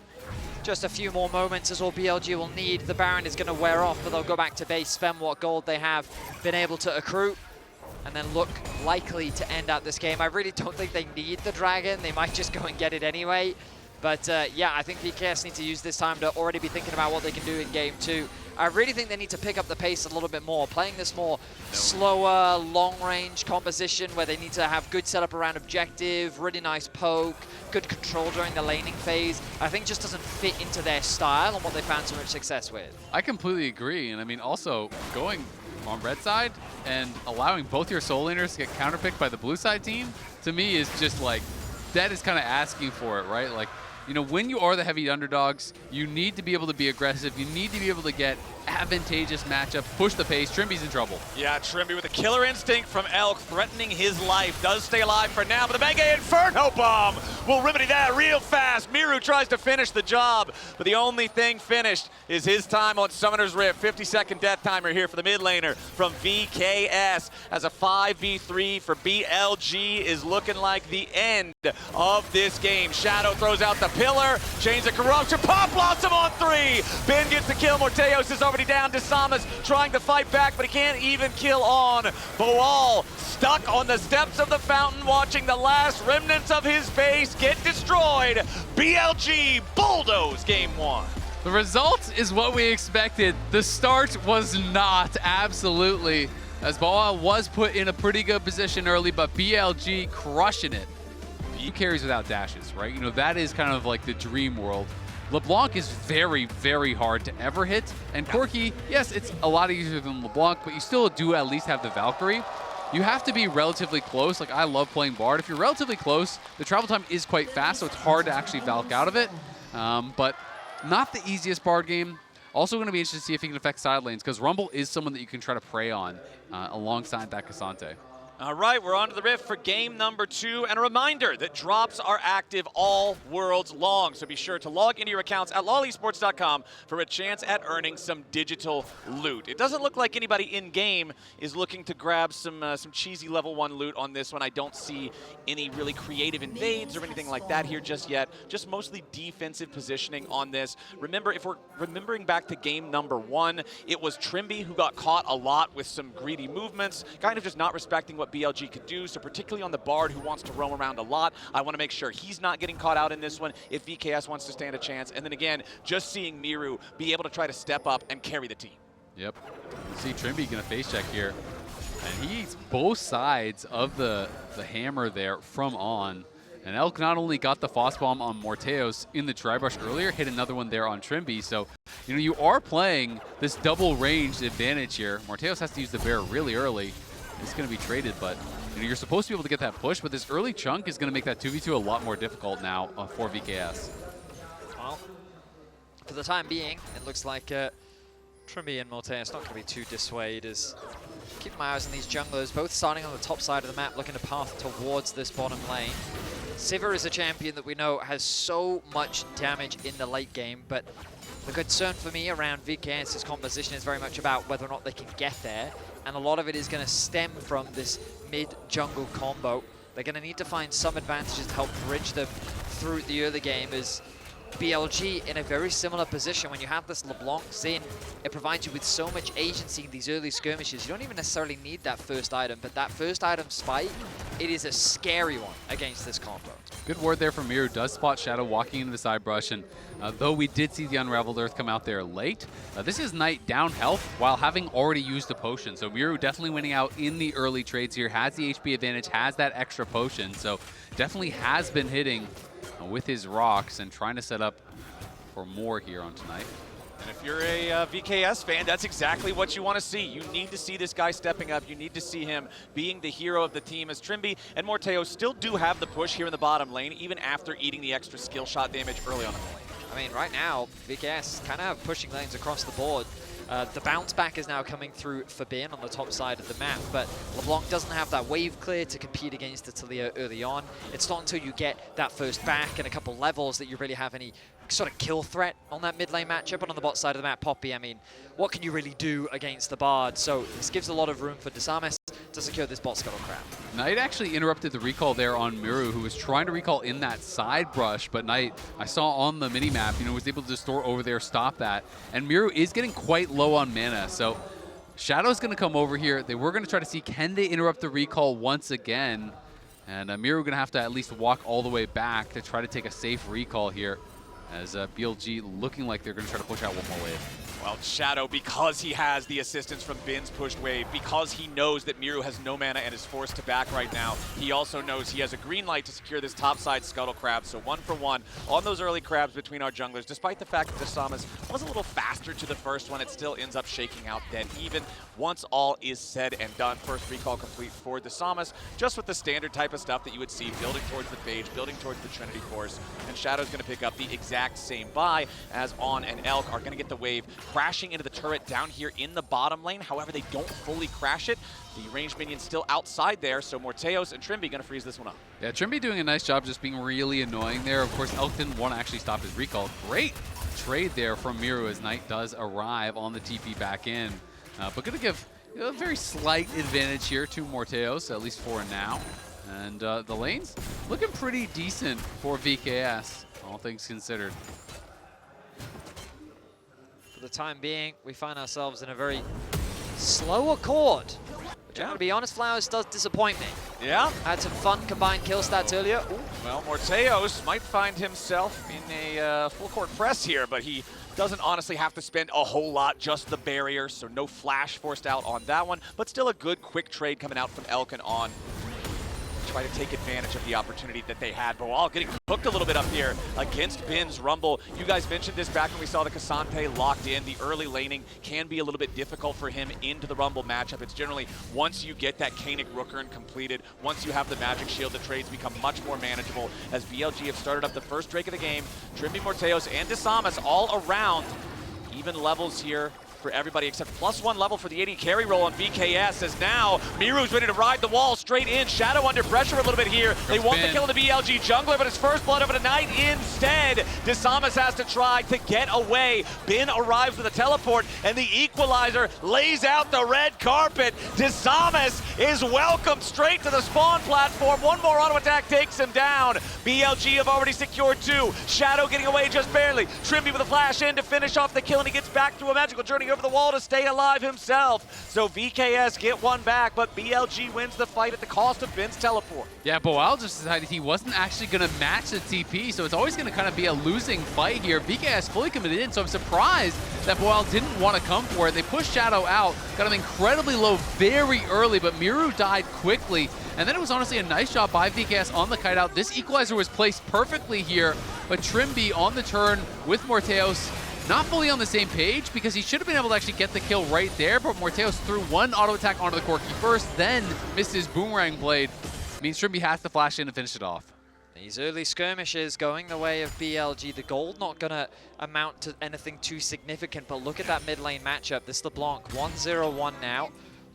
just a few more moments is all BLG will need. The Baron is going to wear off, but they'll go back to base, spend what gold they have been able to accrue, and then look likely to end out this game. I really don't think they need the dragon. They might just go and get it anyway. But yeah, I think BKS need to use this time to already be thinking about what they can do in game 2. I really think they need to pick up the pace a little bit more, playing this more slower, long-range composition where they need to have good setup around objective, really nice poke, good control during the laning phase. I think just doesn't fit into their style and what they found so much success with. I completely agree, and I mean, also going on red side and allowing both your soul laners to get counterpicked by the blue side team, to me is just like, that is kind of asking for it, right? Like, you know, when you are the heavy underdogs, you need to be able to be aggressive. You need to be able to get advantageous matchup. Push the pace. Trimby's in trouble. Yeah, Trimby with a killer instinct from Elk, threatening his life. Does stay alive for now, but the Mega Inferno Bomb will remedy that real fast. Miru tries to finish the job, but the only thing finished is his time on Summoner's Rift. 50-second death timer here for the mid laner from VKS, as a 5v3 for BLG is looking like the end of this game. Shadow throws out the pillar, Chains of Corruption, Pop Blossom on 3. Ben gets the kill, Morteos is already down. Desamas trying to fight back, but he can't even kill on. Boal stuck on the steps of the fountain, watching the last remnants of his base get destroyed. BLG bulldoze game 1. The result is what we expected. The start was not, absolutely, as Boal was put in a pretty good position early, but BLG crushing it. He carries without dashes, right? You know, that is kind of like the dream world. LeBlanc is very, very hard to ever hit, and Corki, yes, it's a lot easier than LeBlanc, but you still do at least have the Valkyrie. You have to be relatively close. Like, I love playing Bard. If you're relatively close, the travel time is quite fast, so it's hard to actually Valk out of it. But not the easiest Bard game. Also going to be interested to see if he can affect side lanes, because Rumble is someone that you can try to prey on alongside that Cassante. All right, we're on to the Rift for game number 2. And a reminder that drops are active all worlds long. So be sure to log into your accounts at lawlesports.com for a chance at earning some digital loot. It doesn't look like anybody in-game is looking to grab some cheesy level 1 loot on this one. I don't see any really creative invades or anything like that here just yet. Just mostly defensive positioning on this. Remember, if we're remembering back to game number 1, it was Trimby who got caught a lot with some greedy movements, kind of just not respecting what BLG could do. So particularly on the Bard who wants to roam around a lot, I want to make sure he's not getting caught out in this one if VKS wants to stand a chance. And then again, just seeing Miru be able to try to step up and carry the team. Yep. See Trimby gonna face check here. And he's both sides of the hammer there from on. And Elk not only got the Frost Bomb on Morteos in the Tri-Brush earlier, hit another one there on Trimby. So, you know, you are playing this double ranged advantage here. Morteos has to use the bear really early. It's going to be traded, but you know, you're supposed to be able to get that push, but this early chunk is going to make that 2v2 a lot more difficult now for VKS. Well, for the time being, it looks like Trimby and Morteos not going to be too dissuaded. As keep my eyes on these junglers, both starting on the top side of the map, looking to path towards this bottom lane. Sivir is a champion that we know has so much damage in the late game, but the concern for me around VKS's composition is very much about whether or not they can get there, and a lot of it is going to stem from this mid-jungle combo. They're going to need to find some advantages to help bridge them through the early game, as BLG in a very similar position. When you have this LeBlanc Xin, it provides you with so much agency in these early skirmishes. You don't even necessarily need that first item, but that first item spike, it is a scary one against this combo. Good word there from Miru. Does spot Shadow walking into the side brush, and though we did see the Unraveled Earth come out there late, this is Knight down health while having already used a potion. So Miru definitely winning out in the early trades here, has the HP advantage, has that extra potion, so definitely has been hitting with his rocks and trying to set up for more here on tonight. And if you're a VKS fan, that's exactly what you want to see. You need to see this guy stepping up. You need to see him being the hero of the team, as Trimby and Morteos still do have the push here in the bottom lane, even after eating the extra skill shot damage early on in the lane. I mean, right now, VKS kind of pushing lanes across the board. The bounce back is now coming through for Bin on the top side of the map, but LeBlanc doesn't have that wave clear to compete against Italia early on. It's not until you get that first back and a couple levels that you really have any sort of kill threat on that mid lane matchup. And on the bot side of the map, Poppy, I mean, what can you really do against the Bard? So this gives a lot of room for Desamas to secure this bot Scuttle Crab. Knight actually interrupted the recall there on Miru, who was trying to recall in that side brush, but Knight, I saw on the mini-map, you know, was able to just store over there, stop that. And Miru is getting quite low on mana, so Shadow's going to come over here. They were going to try to see, can they interrupt the recall once again? And Miru going to have to at least walk all the way back to try to take a safe recall here, as BLG looking like they're going to try to push out one more wave. Well, Shadow, because he has the assistance from Bin's pushed wave, because he knows that Miru has no mana and is forced to back right now, he also knows he has a green light to secure this topside Scuttle Crab. So 1 for 1 on those early crabs between our junglers. Despite the fact that Desamas was a little faster to the first one, it still ends up shaking out dead even. Once all is said and done, first recall complete for Desamas, just with the standard type of stuff that you would see, building towards the Phage, building towards the Trinity Force, and Shadow's going to pick up the exact same buy as On and Elk are going to get the wave crashing into the turret down here in the bottom lane. However, they don't fully crash it. The ranged minion's still outside there, so Morteos and Trimby going to freeze this one up. Yeah, Trimby doing a nice job just being really annoying there. Of course, Elk didn't want to actually stop his recall. Great trade there from Miru as Knight does arrive on the TP back in. But going to give a very slight advantage here to Morteos, at least for now. And the lane's looking pretty decent for VKS, all things considered. For the time being, we find ourselves in a very slow accord. Which, I'm going to be honest, Flowers does disappoint me. Yeah. Had some fun combined kill stats earlier. Ooh. Well, Morteos might find himself in a full court press here, but he doesn't honestly have to spend a whole lot, just the barrier, so no flash forced out on that one, but still a good quick trade coming out from Elkin on. Try to take advantage of the opportunity that they had. But while getting hooked a little bit up here against Bin's Rumble, you guys mentioned this back when we saw the Cassante locked in. The early laning can be a little bit difficult for him into the Rumble matchup. It's generally once you get that Kainic Rookern completed, once you have the Magic Shield, the trades become much more manageable as BLG have started up the first Drake of the game. Trimby, Morteos, and Desamas all around. Even levels here for everybody except +1 level for the AD carry roll on VKS as now Miru's ready to ride the wall straight in. Shadow under pressure a little bit here. They want the kill on the BLG jungler, but it's first blood over tonight instead. Desamas has to try to get away. Bin arrives with a teleport and the equalizer lays out the red carpet. Desamas is welcomed straight to the spawn platform. One more auto attack takes him down. BLG have already secured 2. Shadow getting away just barely. Trimby with a flash in to finish off the kill, and he gets back through a magical journey over the wall to stay alive himself. So VKS get one back, but BLG wins the fight at the cost of Bin's teleport. Yeah, Boal just decided he wasn't actually going to match the TP, so it's always going to kind of be a losing fight here. VKS fully committed in, so I'm surprised that Boal didn't want to come for it. They pushed Shadow out, got him incredibly low very early, but Miru died quickly. And then it was honestly a nice job by VKS on the kite out. This equalizer was placed perfectly here, but Trimby on the turn with Morteos, not fully on the same page because he should have been able to actually get the kill right there, but Morteos threw one auto attack onto the Corki first, then missed his boomerang blade. Means Trimby has to flash in and finish it off. These early skirmishes going the way of BLG. The gold not going to amount to anything too significant, but look at that mid lane matchup. This LeBlanc, 1-0-1 now,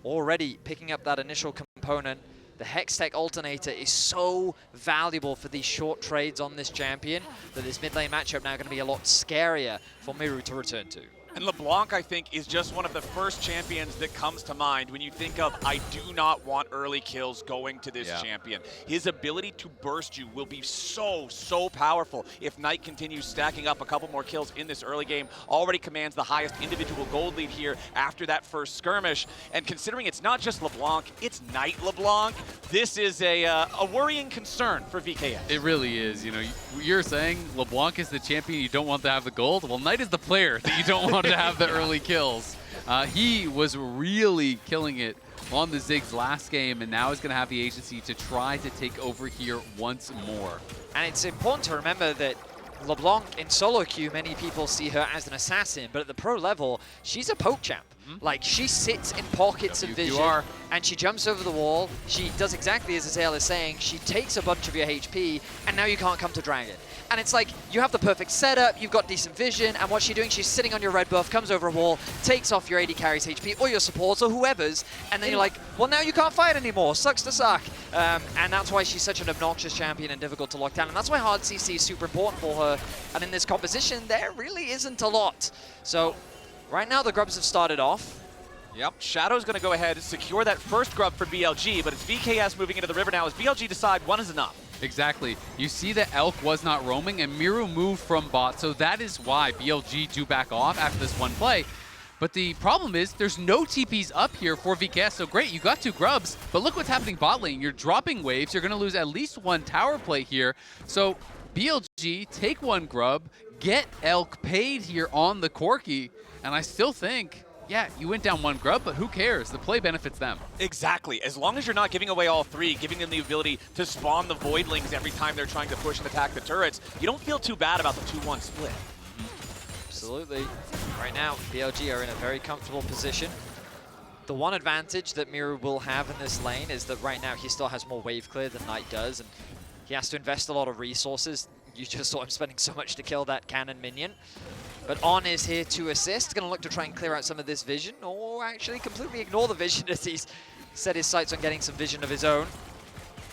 already picking up that initial component. The Hextech alternator is so valuable for these short trades on this champion that this mid lane matchup now going to be a lot scarier for Miru to return to. And LeBlanc, I think, is just one of the first champions that comes to mind when you think of, I do not want early kills going to this champion. His ability to burst you will be so, so powerful if Knight continues stacking up a couple more kills in this early game. Already commands the highest individual gold lead here after that first skirmish. And considering it's not just LeBlanc, it's Knight LeBlanc, this is a worrying concern for VKS. It really is. You know, you're saying LeBlanc is the champion you don't want to have the gold. Well, Knight is the player that you don't want to have the early kills. He was really killing it on the Ziggs last game, and now is going to have the agency to try to take over here once more. And it's important to remember that LeBlanc in solo queue, many people see her as an assassin, but at the pro level, she's a poke champ. Like, she sits in pockets of vision, and she jumps over the wall. She does exactly as Azael is saying. She takes a bunch of your HP, and now you can't come to Dragon. And it's like, you have the perfect setup, you've got decent vision, and what's she doing? She's sitting on your red buff, comes over a wall, takes off your AD carry's HP, or your supports, or whoever's, and then you're like, well, now you can't fight anymore. Sucks to suck. And that's why she's such an obnoxious champion and difficult to lock down, and that's why hard CC is super important for her. And in this composition, there really isn't a lot. So, right now, the grubs have started off. Yep, Shadow's going to go ahead and secure that first grub for BLG, but it's VKS moving into the river now as BLG decide one is enough. Exactly. You see that Elk was not roaming, and Miru moved from bot, so that is why BLG do back off after this one play. But the problem is there's no TPs up here for VKS, so great, you got 2 grubs, but look what's happening bot lane. You're dropping waves, you're going to lose at least 1 tower play here. So BLG, take 1 grub, get Elk paid here on the Corki, and I still think, yeah, you went down 1 grub, but who cares? The play benefits them. Exactly. As long as you're not giving away all 3, giving them the ability to spawn the Voidlings every time they're trying to push and attack the turrets, you don't feel too bad about the 2-1 split. Absolutely. Right now, BLG are in a very comfortable position. The one advantage that Miru will have in this lane is that right now he still has more wave clear than Knight does, and he has to invest a lot of resources. You just saw him spending so much to kill that cannon minion. But On is here to assist, going to look to try and clear out some of this vision, or actually completely ignore the vision as he's set his sights on getting some vision of his own.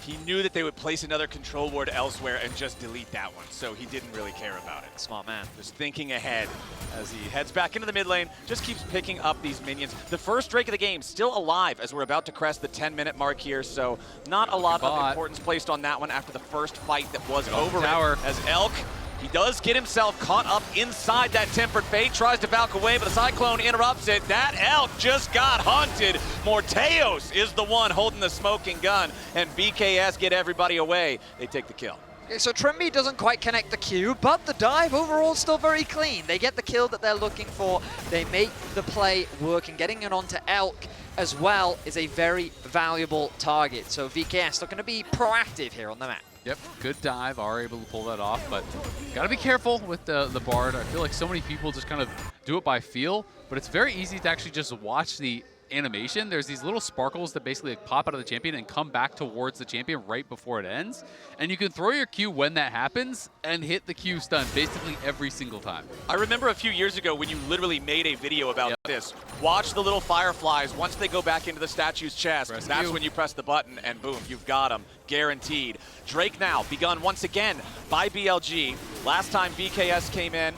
He knew that they would place another control ward elsewhere and just delete that one, so he didn't really care about it. Smart man. Just thinking ahead as he heads back into the mid lane, just keeps picking up these minions. The first Drake of the game still alive as we're about to crest the 10-minute mark here, so not a lot of importance placed on that one after the first fight that was over as Elk. He does get himself caught up inside that Tempered Fate, tries to Valk away, but a Cyclone interrupts it. That Elk just got hunted. Morteos is the one holding the smoking gun, and VKS get everybody away. They take the kill. Okay, so Trimby doesn't quite connect the Q, but the dive overall is still very clean. They get the kill that they're looking for. They make the play work, and getting it onto Elk as well is a very valuable target. So VKS looking to be proactive here on the map. Yep, good dive, are able to pull that off, but gotta be careful with the Bard. I feel like so many people just kind of do it by feel, but it's very easy to actually just watch the animation. There's these little sparkles that basically like pop out of the champion and come back towards the champion right before it ends. And you can throw your Q when that happens and hit the Q stun basically every single time. I remember a few years ago when you literally made a video about this. Watch the little fireflies. Once they go back into the statue's chest, that's when you press the button and boom, you've got them. Guaranteed. Drake now begun once again by BLG. Last time VKS came in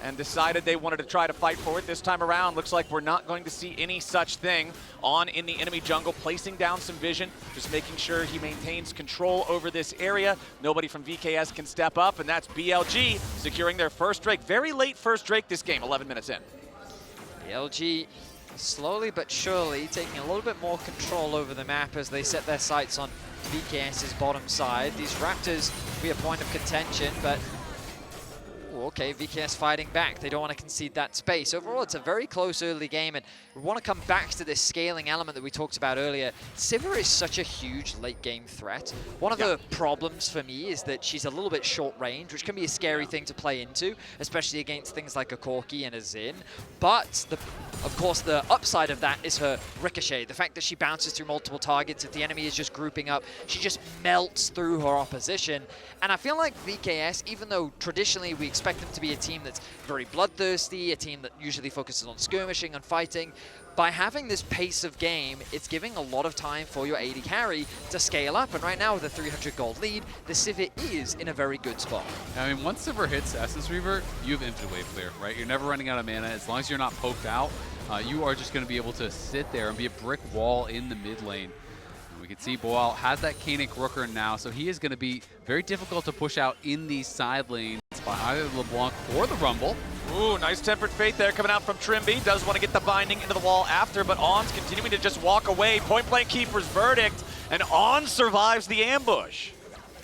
and decided they wanted to try to fight for it. This time around, looks like we're not going to see any such thing. On in the enemy jungle, placing down some vision, just making sure he maintains control over this area. Nobody from VKS can step up, and that's BLG securing their first Drake. Very late first Drake this game, 11 minutes in. BLG slowly but surely taking a little bit more control over the map as they set their sights on VKS's bottom side. These Raptors will be a point of contention, but okay, VKS fighting back. They don't want to concede that space. Overall, it's a very close early game, and we want to come back to this scaling element that we talked about earlier. Sivir is such a huge late-game threat. One of the problems for me is that she's a little bit short range, which can be a scary thing to play into, especially against things like a Corki and a Xin. But, of course, the upside of that is her ricochet. The fact that she bounces through multiple targets. If the enemy is just grouping up, she just melts through her opposition. And I feel like VKS, even though traditionally we expect them to be a team that's very bloodthirsty, a team that usually focuses on skirmishing and fighting, by having this pace of game, it's giving a lot of time for your AD carry to scale up. And right now with a 300 gold lead, the Sivir is in a very good spot. I mean, once Sivir hits Essence Reaver, you have infinite wave clear, right? You're never running out of mana. As long as you're not poked out, you are just going to be able to sit there and be a brick wall in the mid lane. We can see Boal has that Koenig Rooker now, so he is going to be very difficult to push out in these side lanes by either LeBlanc or the Rumble. Ooh, nice Tempered Fate there coming out from Trimby. Does want to get the binding into the wall after, but On's continuing to just walk away. Point Blank Keeper's verdict, and On survives the ambush.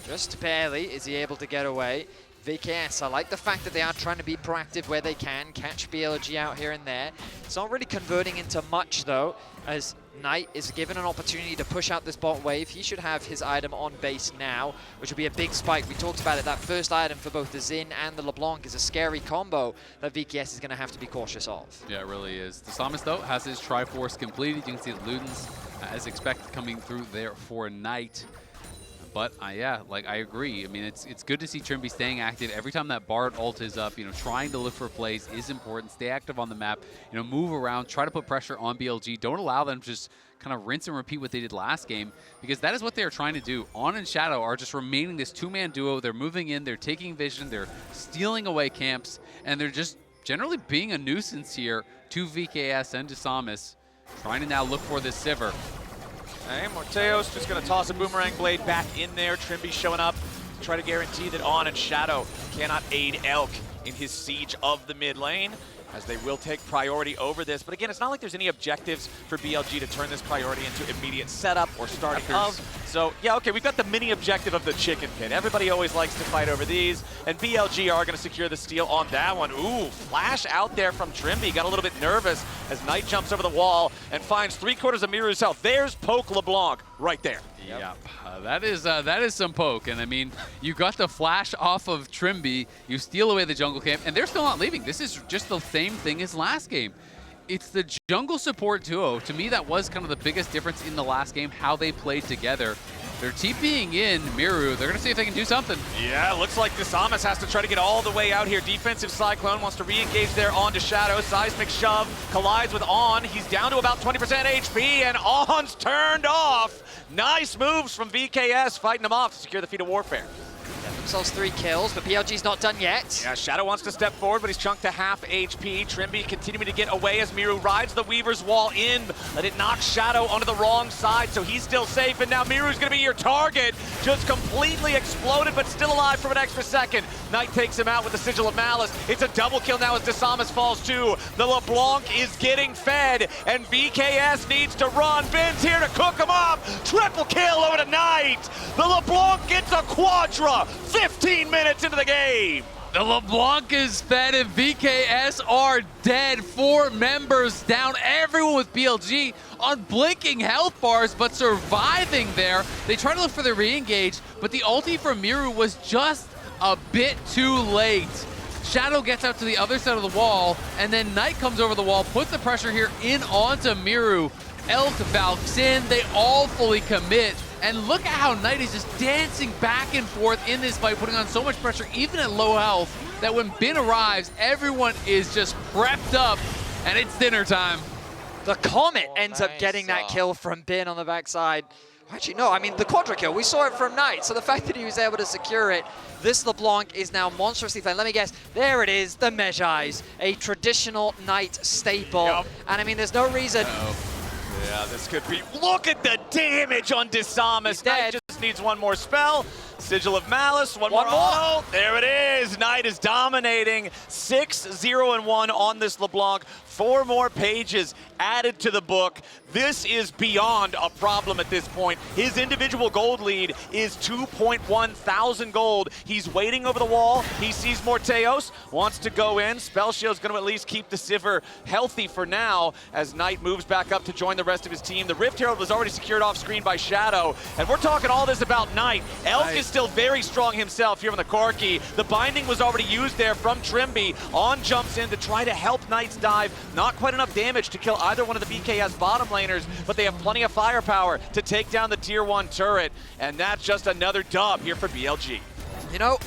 Just barely is he able to get away. VKS, I like the fact that they are trying to be proactive where they can, catch BLG out here and there. It's not really converting into much though, as Knight is given an opportunity to push out this bot wave. He should have his item on base now, which will be a big spike. We talked about it, that first item for both the Xin and the LeBlanc is a scary combo that VKS is going to have to be cautious of. Yeah, it really is. The Psalmist, though, has his Triforce completed. You can see the Ludens, as expected, coming through there for Knight. But yeah, like I agree. I mean, it's good to see Trimby staying active. Every time that Bard ult is up, trying to look for plays is important. Stay active on the map, move around, try to put pressure on BLG. Don't allow them to just kind of rinse and repeat what they did last game, because that is what they are trying to do. On and Shadow are just remaining this two-man duo. They're moving in, they're taking vision, they're stealing away camps, and they're just generally being a nuisance here to VKS and to Samus, trying to now look for this Sivir. Hey, Morteos just going to toss a Boomerang Blade back in there. Trimby showing up to try to guarantee that On and Shadow cannot aid Elk in his siege of the mid lane, as they will take priority over this. But again, it's not like there's any objectives for BLG to turn this priority into immediate setup or starting of. So, yeah, okay, we've got the mini objective of the chicken pin. Everybody always likes to fight over these, and BLG are going to secure the steal on that one. Ooh, flash out there from Trimby. Got a little bit nervous as Knight jumps over the wall and finds 3/4 of Miru's health. There's Poke LeBlanc right there. Yep. That is some poke, and I mean, you got the flash off of Trimby, you steal away the jungle camp, and they're still not leaving. This is just the same thing as last game. It's the jungle support duo. To me, that was kind of the biggest difference in the last game, how they played together. They're TPing in Miru. They're going to see if they can do something. Yeah, looks like Disamas has to try to get all the way out here. Defensive Cyclone wants to re-engage there onto Shadow. Seismic Shove collides with On. He's down to about 20% HP, and On's turned off. Nice moves from VKS, fighting him off to secure the feat of Warfare. Themselves 3 kills, but BLG's not done yet. Yeah, Shadow wants to step forward, but he's chunked to half HP. Trimby continuing to get away as Miru rides the Weaver's Wall in, but it knocks Shadow onto the wrong side, so he's still safe, and now Miru's gonna be your target. Just completely exploded, but still alive for an extra second. Knight takes him out with the Sigil of Malice. It's a double kill now as Disamas falls too. The LeBlanc is getting fed, and VKS needs to run. Ben's here to cook him up. Triple kill over to Knight. The LeBlanc gets a quadra. 15 minutes into the game. The LeBlanc is fed and VKS are dead. 4 members down, everyone with BLG on blinking health bars, but surviving there. They try to look for the re-engage, but the ulti from Miru was just a bit too late. Shadow gets out to the other side of the wall, and then Knight comes over the wall, puts the pressure here in onto Miru. Elk, Valks in, they all fully commit. And look at how Knight is just dancing back and forth in this fight, putting on so much pressure, even at low health, that when Bin arrives, everyone is just prepped up, and it's dinner time. The Comet ends up getting that kill from Bin on the backside. Actually, no, I mean, the quadra kill, we saw it from Knight, so the fact that he was able to secure it, this LeBlanc is now monstrously fed. Let me guess, there it is, the Mejais, a traditional Knight staple. Yep. And I mean, there's no reason... Yeah, this could be... Look at the damage on Disamas. Knight just needs one more spell. Sigil of Malice, one more. Oh, there it is. Knight is dominating. 6-0-1 on this LeBlanc. 4 more pages added to the book. This is beyond a problem at this point. His individual gold lead is 2.1 thousand gold. He's waiting over the wall. He sees Morteos, wants to go in. Spell Shield's going to at least keep the Sivir healthy for now as Knight moves back up to join the rest of his team. The Rift Herald was already secured off screen by Shadow, and we're talking all this about Knight. Elk is still very strong himself here on the Corki. The binding was already used there from Trimby. On jumps in to try to help Knight's dive. Not quite enough damage to kill either one of the VKS bottom laners, but they have plenty of firepower to take down the tier 1 turret, and that's just another dub here for BLG. You know,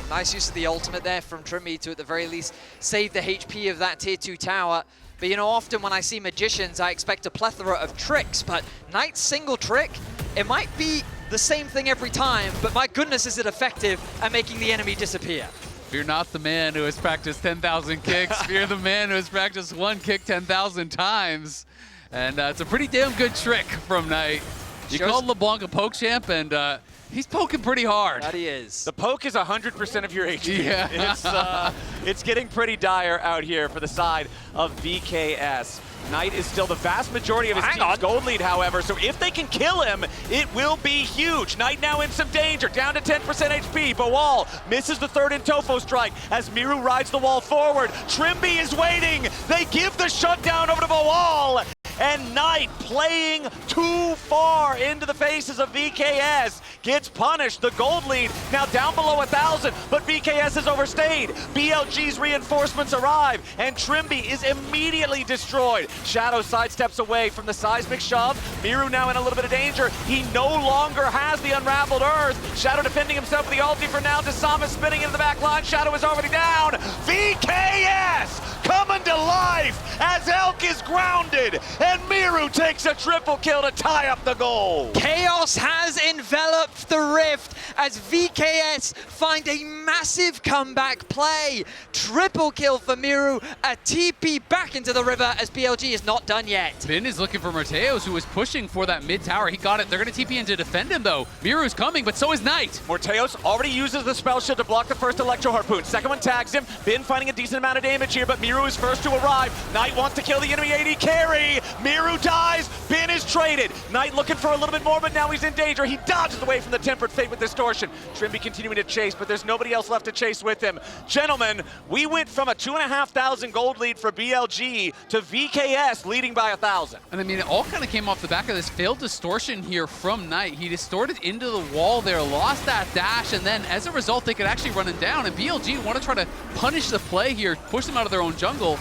nice use of the ultimate there from Trimby to at the very least save the HP of that tier 2 tower. But you know, often when I see Magicians, I expect a plethora of tricks, but Knight's single trick, it might be the same thing every time, but my goodness is it effective at making the enemy disappear. Fear not the man who has practiced 10,000 kicks. Fear the man who has practiced one kick 10,000 times. And it's a pretty damn good trick from Knight. You called LeBlanc a poke champ, and he's poking pretty hard. That he is. The poke is 100% of your HP. Yeah. It's getting pretty dire out here for the side of VKS. Knight is still the vast majority of his team's gold lead, however, so if they can kill him, it will be huge. Knight now in some danger, down to 10% HP. Bawal misses the third in Tofo strike as Miru rides the wall forward. Trimby is waiting. They give the shutdown over to Bawal. And Knight, playing too far into the faces of VKS, gets punished. The gold lead now down below 1,000, but VKS has overstayed. BLG's reinforcements arrive, and Trimby is immediately destroyed. Shadow sidesteps away from the seismic shove. Miru now in a little bit of danger. He no longer has the unraveled earth. Shadow defending himself with the ulti for now. Disamas spinning into the back line. Shadow is already down. VKS coming to life as Elk is grounded. And Miru takes a triple kill to tie up the goal. Chaos has enveloped the Rift as VKS find a massive comeback play. Triple kill for Miru, a TP back into the river as BLG is not done yet. Bin is looking for Morteos, who was pushing for that mid tower. He got it. They're going to TP in to defend him, though. Miru's coming, but so is Knight. Morteos already uses the spell shield to block the first Electro Harpoon. Second one tags him. Bin finding a decent amount of damage here, but Miru is first to arrive. Knight wants to kill the enemy AD carry. Miru dies. Bin is traded. Knight looking for a little bit more, but now he's in danger. He dodges away from the Tempered Fate with Distortion. Trimby continuing to chase, but there's nobody else left to chase with him. Gentlemen, we went from a 2,500 gold lead for BLG to VKS leading by 1,000. And I mean, it all kind of came off the back of this failed distortion here from Knight. He distorted into the wall there, lost that dash, and then as a result, they could actually run him down. And BLG want to try to punish the play here, push them out of their own jungle.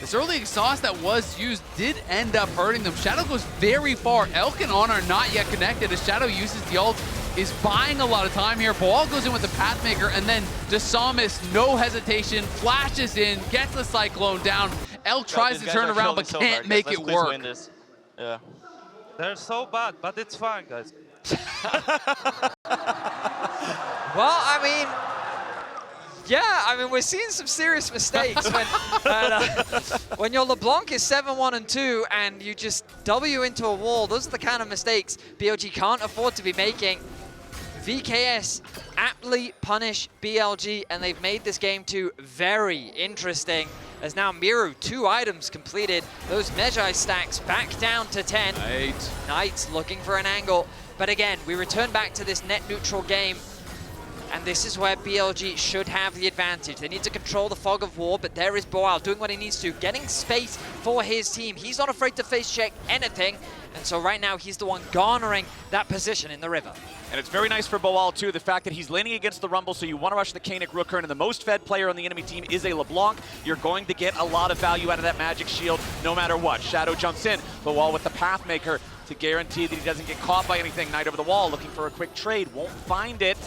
This early exhaust that was used did end up hurting them. Shadow goes very far. Elk and On are not yet connected as Shadow uses the ult, is buying a lot of time here. Boal goes in with the Pathmaker, and then Desamas, no hesitation, flashes in, gets the Cyclone down. Elk tries to turn around but can't make it work. Win this. Yeah. They're so bad, but it's fine, guys. Well, I mean, yeah, I mean, we're seeing some serious mistakes when your LeBlanc is 7-1 and 2 and you just W into a wall. Those are the kind of mistakes BLG can't afford to be making. VKS aptly punish BLG, and they've made this game 2 very interesting. As now Miru, 2 items completed. Those Magi stacks back down to 10. Knights looking for an angle. But again, we return back to this net neutral game. And this is where BLG should have the advantage. They need to control the fog of war, but there is Boal doing what he needs to, getting space for his team. He's not afraid to face check anything. And so right now, he's the one garnering that position in the river. And it's very nice for Boal, too, the fact that he's laning against the Rumble, so you want to rush the Kanik Rooker, and the most fed player on the enemy team is a LeBlanc. You're going to get a lot of value out of that Magic Shield no matter what. Shadow jumps in, Boal with the Pathmaker to guarantee that he doesn't get caught by anything. Knight over the wall, looking for a quick trade, won't find it,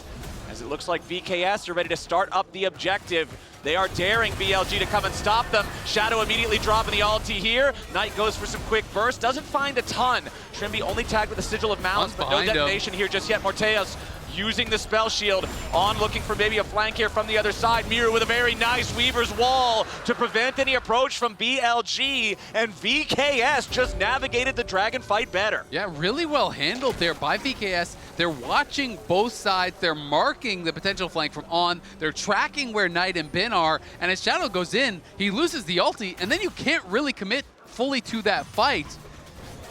as it looks like VKS are ready to start up the objective. They are daring BLG to come and stop them. Shadow immediately dropping the ulti here. Knight goes for some quick burst, doesn't find a ton. Trimby only tagged with a Sigil of Malice, but no detonation here just yet. Morteos using the spell shield. On looking for maybe a flank here from the other side. Miru with a very nice Weaver's Wall to prevent any approach from BLG, and VKS just navigated the dragon fight better. Yeah, really well handled there by VKS. They're watching both sides. They're marking the potential flank from On. They're tracking where Knight and Bin are, and as Shadow goes in, he loses the ulti, and then you can't really commit fully to that fight.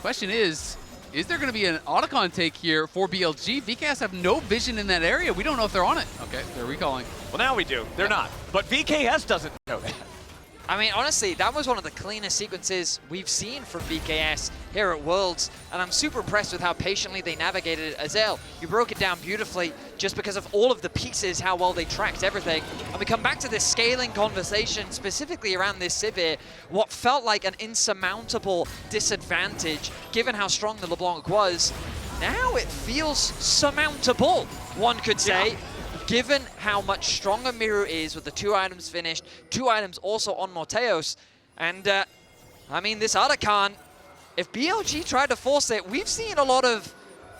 Question is there going to be an Otacon take here for BLG? VKS have no vision in that area. We don't know if they're on it. Okay, they're recalling. Well, now we do. They're not. But VKS doesn't know that. I mean, honestly, that was one of the cleanest sequences we've seen from VKS here at Worlds, and I'm super impressed with how patiently they navigated it. Azel, you broke it down beautifully just because of all of the pieces, how well they tracked everything. And we come back to this scaling conversation, specifically around this Sivir, what felt like an insurmountable disadvantage, given how strong the LeBlanc was. Now it feels surmountable, one could say. Yeah. Given how much stronger Miru is with the 2 items finished, 2 items also on Morteos. And, I mean, this Otacon, if BLG tried to force it, we've seen a lot of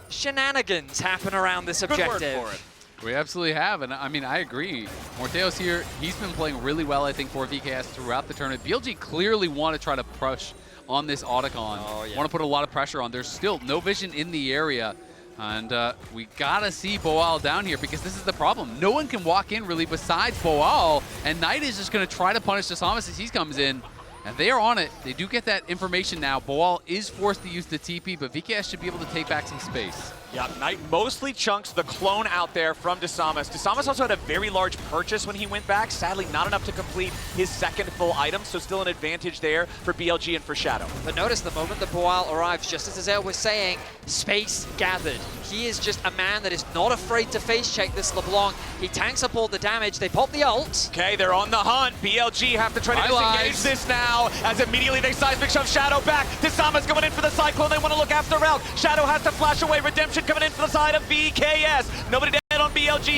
shenanigans happen around this objective. Good word for it. We absolutely have, and I mean, I agree. Morteos here, he's been playing really well, I think, for VKS throughout the tournament. BLG clearly want to try to push on this Otacon. Oh, yeah. Want to put a lot of pressure on. There's still no vision in the area. And we gotta see Boal down here because this is the problem. No one can walk in really besides Boal, and Knight is just gonna try to punish Desamas as he comes in. And they are on it. They do get that information now. Boal is forced to use the TP, but VKS should be able to take back some space. Yeah, Knight mostly chunks the clone out there from Desamas. Desamas also had a very large purchase when he went back. Sadly, not enough to complete his second full item, so still an advantage there for BLG and for Shadow. But notice the moment that Boal arrives, just as Azel was saying, space gathered. He is just a man that is not afraid to face check this LeBlanc. He tanks up all the damage. They pop the ult. Okay, they're on the hunt. BLG have to try to disengage this now, as immediately they seismic shove Shadow back. Desamas going in for the Cyclone. They want to look after Elk. Shadow has to flash away. Redemption coming in for the side of VKS. Nobody dead on BLG.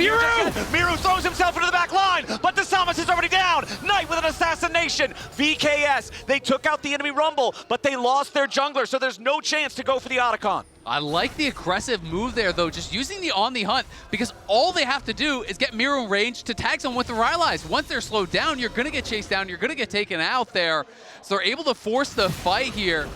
Miru throws himself into the back line, but Desamas is already down. Knight with an assassination. VKS, they took out the enemy Rumble, but they lost their jungler, so there's no chance to go for the Otacon. I like the aggressive move there, though, just using the on the hunt, because all they have to do is get Miru in range to tag someone with the Rylai's. Once they're slowed down, you're going to get chased down, you're going to get taken out there. So they're able to force the fight here.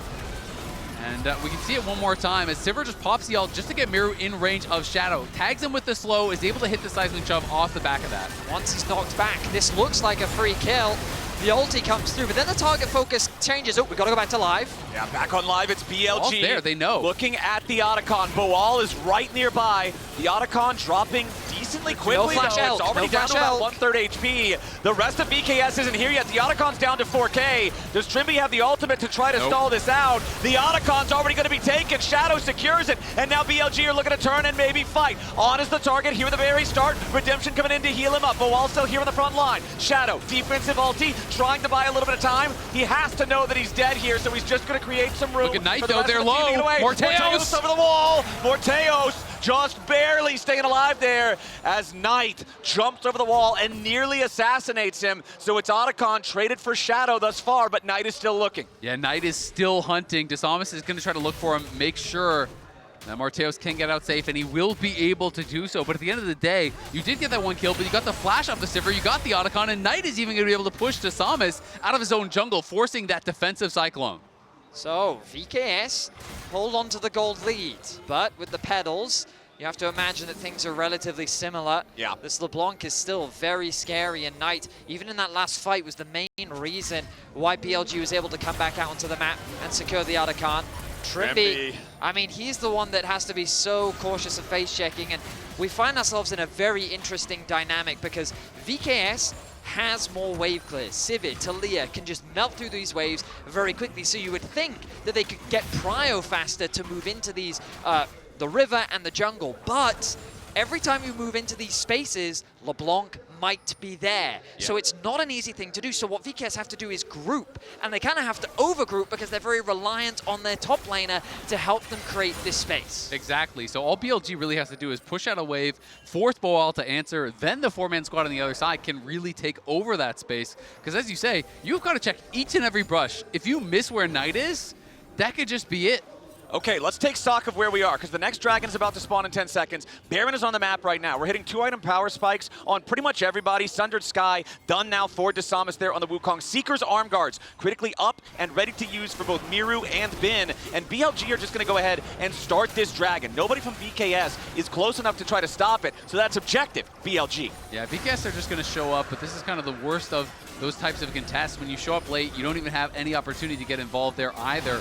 And we can see it one more time as Sivir just pops the ult just to get Miru in range of Shadow. Tags him with the slow, is able to hit the seismic shove off the back of that. Once he's knocked back, this looks like a free kill. The ulti comes through, but then the target focus changes. Oh, we got to go back to live. Yeah, back on live, it's BLG. All's there, they know. Looking at the Otacon. Boal is right nearby. The Otacon dropping decently quickly, flash though. out, It's already no down to flash about out. 1/3 HP. The rest of VKS isn't here yet. The Otacon's down to 4K. Does Trimby have the ultimate to try to stall this out? The Otacon's already going to be taken. Shadow secures it, and now BLG are looking to turn and maybe fight. On is the target here at the very start. Redemption coming in to heal him up. Boal still here on the front line. Shadow, defensive ulti, trying to buy a little bit of time. He has to know that he's dead here, so he's just going to create some room. Look at Knight, for the though. rest They're of the team to get low. away. Morteos over the wall. Morteos just barely staying alive there as Knight jumps over the wall and nearly assassinates him. So it's Otacon traded for Shadow thus far, but Knight is still looking. Yeah, Knight is still hunting. Desamas is going to try to look for him, make sure that Morteos can get out safe, and he will be able to do so. But at the end of the day, you did get that one kill, but you got the flash off the Sivir, you got the Otacon, and Knight is even going to be able to push Desamas out of his own jungle, forcing that defensive Cyclone. So VKS hold on to the gold lead, but with the pedals, you have to imagine that things are relatively similar. Yeah. This LeBlanc is still very scary, and Knight, even in that last fight, was the main reason why BLG was able to come back out onto the map and secure the Otacon. Trimby, I mean, he's the one that has to be so cautious of face checking, and we find ourselves in a very interesting dynamic because VKS has more wave clears. Sivir, Talia can just melt through these waves very quickly, so you would think that they could get prio faster to move into these, the river and the jungle, but every time you move into these spaces, LeBlanc might be there. Yeah. So it's not an easy thing to do. So what VKS have to do is group, and they kind of have to overgroup because they're very reliant on their top laner to help them create this space. Exactly. So all BLG really has to do is push out a wave, force Boal to answer, then the four-man squad on the other side can really take over that space. Because as you say, you've got to check each and every brush. If you miss where Knight is, that could just be it. Okay, let's take stock of where we are, because the next dragon is about to spawn in 10 seconds. Baron is on the map right now. We're hitting 2-item power spikes on pretty much everybody. Sundered Sky done now for Desamas there on the Wukong. Seeker's arm guards critically up and ready to use for both Miru and Bin. And BLG are just going to go ahead and start this dragon. Nobody from VKS is close enough to try to stop it, so that's objective, BLG. Yeah, VKS are just going to show up, but this is kind of the worst of those types of contests. When you show up late, you don't even have any opportunity to get involved there either.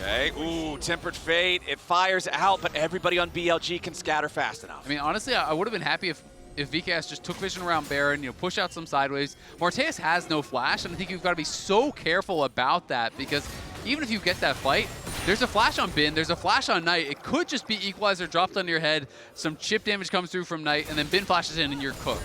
Okay, ooh, Tempered Fate, it fires out, but everybody on BLG can scatter fast enough. I mean, honestly, I would have been happy if VKS just took vision around Baron, push out some sideways. Morteos has no flash, and I think you've got to be so careful about that, because even if you get that fight, there's a flash on Bin, there's a flash on Knight. It could just be Equalizer dropped on your head, some chip damage comes through from Knight, and then Bin flashes in and you're cooked.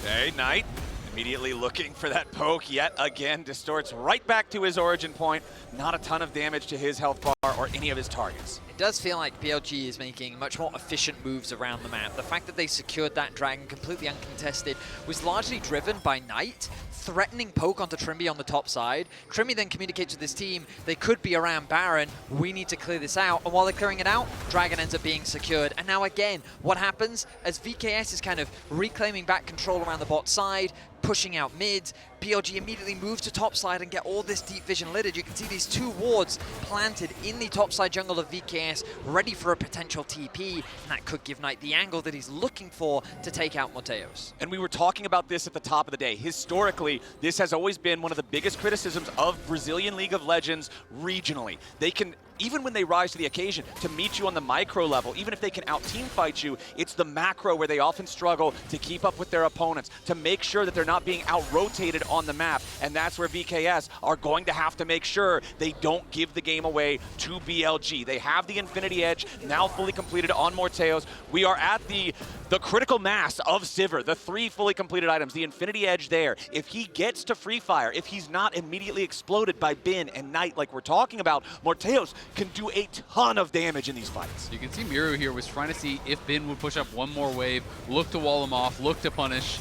Okay, Knight immediately looking for that poke yet again, distorts right back to his origin point. Not a ton of damage to his health bar or any of his targets. It does feel like BLG is making much more efficient moves around the map. The fact that they secured that dragon completely uncontested was largely driven by Knight threatening poke onto Trimby on the top side. Trimby then communicates with his team, they could be around Baron, we need to clear this out. And while they're clearing it out, Dragon ends up being secured. And now again, what happens as VKS is kind of reclaiming back control around the bot side, pushing out mid, BLG immediately moves to top side and get all this deep vision littered. You can see these two wards planted in the top side jungle of VKS, ready for a potential TP, and that could give Knight the angle that he's looking for to take out Morteos. And we were talking about this at the top of the day. Historically, this has always been one of the biggest criticisms of Brazilian League of Legends regionally. They can, even when they rise to the occasion, to meet you on the micro level, even if they can out-team fight you, it's the macro where they often struggle to keep up with their opponents, to make sure that they're not being out-rotated on the map. And that's where VKS are going to have to make sure they don't give the game away to BLG. They have the Infinity Edge now fully completed on Morteos. We are at the critical mass of Sivir, the 3 fully completed items, the Infinity Edge there. If he gets to Free Fire, if he's not immediately exploded by Bin and Knight like we're talking about, Morteos can do a ton of damage in these fights. You can see Miru here was trying to see if Bin would push up one more wave, look to wall him off, look to punish.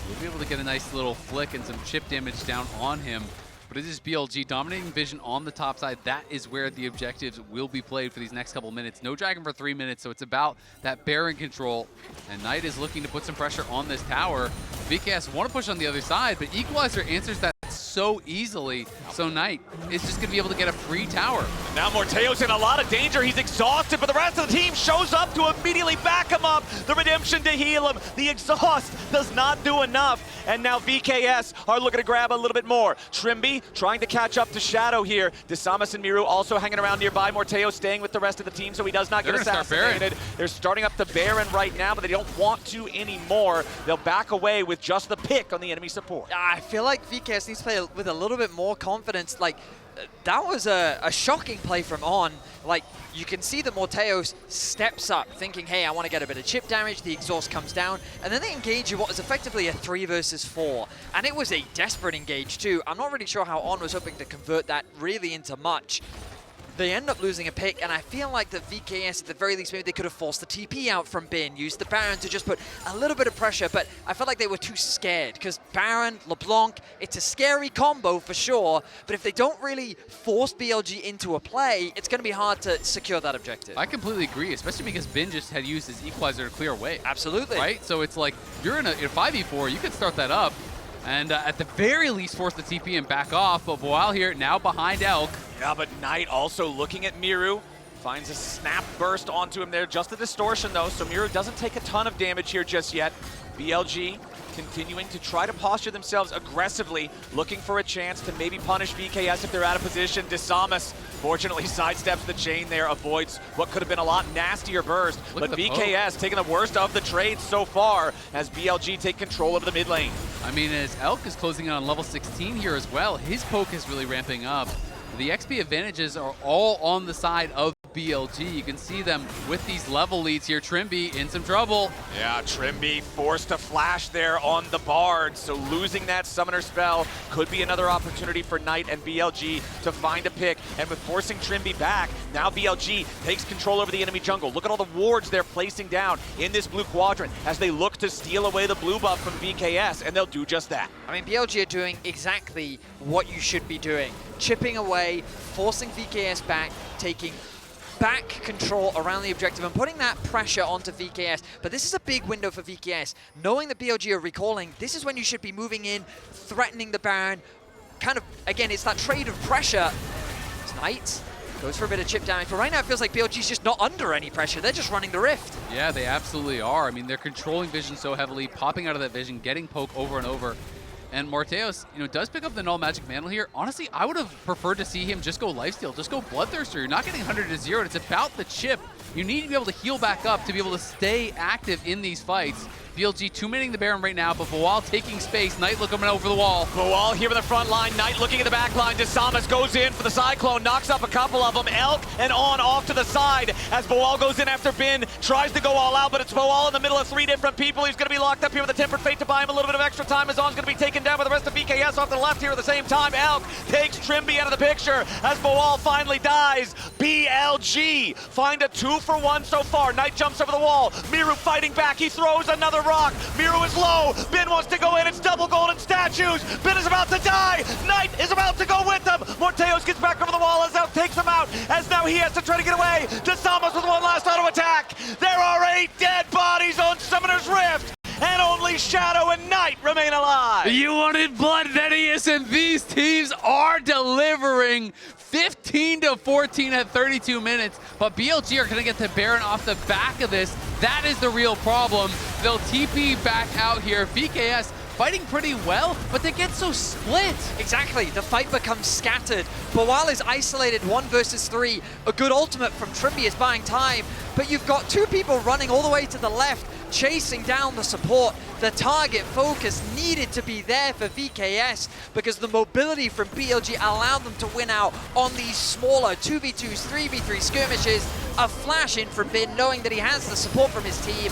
We'll be able to get a nice little flick and some chip damage down on him. But it is BLG dominating vision on the top side. That is where the objectives will be played for these next couple minutes. No Dragon for 3 minutes, so it's about that Baron control. And Knight is looking to put some pressure on this tower. VKS want to push on the other side, but Equalizer answers that so easily. So Knight is just going to be able to get a free tower. Now Morteo's in a lot of danger. He's exhausted, but the rest of the team shows up to immediately back him up. The redemption to heal him. The exhaust does not do enough. And now VKS are looking to grab a little bit more. Trimby trying to catch up to Shadow here. Desamas and Miru also hanging around nearby. Morteo staying with the rest of the team so he does not get assassinated. They're starting up the Baron right now, but they don't want to anymore. They'll back away with just the pick on the enemy support. I feel like VKS needs to play with a little bit more confidence. Like, that was a shocking play from On. Like, you can see that Morteos steps up, thinking, hey, I want to get a bit of chip damage. The exhaust comes down, and then they engage in what is effectively a 3 versus 4. And it was a desperate engage, too. I'm not really sure how On was hoping to convert that really into much. They end up losing a pick, and I feel like the VKS, at the very least, maybe they could have forced the TP out from Bin, used the Baron to just put a little bit of pressure, but I felt like they were too scared, because Baron, LeBlanc, it's a scary combo for sure, but if they don't really force BLG into a play, it's going to be hard to secure that objective. I completely agree, especially because Bin just had used his equalizer to clear away. Absolutely. Right? So it's like, you're in a 5v4, you could start that up, and at the very least force the TP and back off, but Boal here, now behind Elk. Yeah, but Knight also looking at Miru. Finds a snap burst onto him there. Just a distortion, though, so Miru doesn't take a ton of damage here just yet. BLG continuing to try to posture themselves aggressively, looking for a chance to maybe punish VKS if they're out of position. Desamas, fortunately, sidesteps the chain there, avoids what could have been a lot nastier burst. But VKS taking the worst of the trades so far as BLG take control of the mid lane. I mean, as Elk is closing in on level 16 here as well, his poke is really ramping up. The XP advantages are all on the side of BLG. You can see them with these level leads here. Trimby in some trouble. Yeah, Trimby forced to flash there on the Bard, so losing that summoner spell could be another opportunity for Knight and BLG to find a pick. And with forcing Trimby back, now BLG takes control over the enemy jungle. Look at all the wards they're placing down in this blue quadrant as they look to steal away the blue buff from VKS, and they'll do just that. I mean, BLG are doing exactly what you should be doing. Chipping away, forcing VKS back, taking back control around the objective and putting that pressure onto VKS. But this is a big window for VKS. Knowing that BLG are recalling, this is when you should be moving in, threatening the Baron. Kind of, again, it's that trade of pressure. It's Knight. Goes for a bit of chip damage, but right now it feels like BLG's just not under any pressure. They're just running the Rift. Yeah, they absolutely are. I mean, they're controlling vision so heavily, popping out of that vision, getting poke over and over. And Morteos, does pick up the null magic mantle here. Honestly, I would have preferred to see him just go lifesteal, just go bloodthirster. You're not getting 100 to 0. It's about the chip. You need to be able to heal back up to be able to stay active in these fights. BLG two-maning the Baron right now, but Boal taking space. Knight looking over the wall. Boal here in the front line. Knight looking at the back line. Desamas goes in for the Cyclone, knocks up a couple of them. Elk and On off to the side as Boal goes in after Bin, tries to go all out, but it's Boal in the middle of 3 different people. He's going to be locked up here with a Tempered Fate to buy him a little bit of extra time as On's going to be taken down by the rest of VKS off to the left here at the same time. Elk takes Trimby out of the picture as Boal finally dies. BLG find a 2-for-1 so far. Knight jumps over the wall. Miru fighting back. He throws another rock. Miru is low. Bin wants to go in. It's double golden statues. Bin is about to die. Knight is about to go with them. Morteos gets back over the wall as Elk takes him out. As now he has to try to get away. Desamas with one last auto attack. There are 8 dead bodies on Summoner's Rift. And only Shadow and Knight remain alive. You wanted blood, Nenius, and these teams are delivering. 15 to 14 at 32 minutes, but BLG are going to get the Baron off the back of this. That is the real problem. They'll TP back out here. VKS fighting pretty well, but they get so split. Exactly, the fight becomes scattered. Boal is isolated 1 versus 3. A good ultimate from Trimby is buying time, but you've got 2 people running all the way to the left, chasing down the support. The target focus needed to be there for VKS because the mobility from BLG allowed them to win out on these smaller 2v2s, 3v3 skirmishes. A flash in from Bin, knowing that he has the support from his team.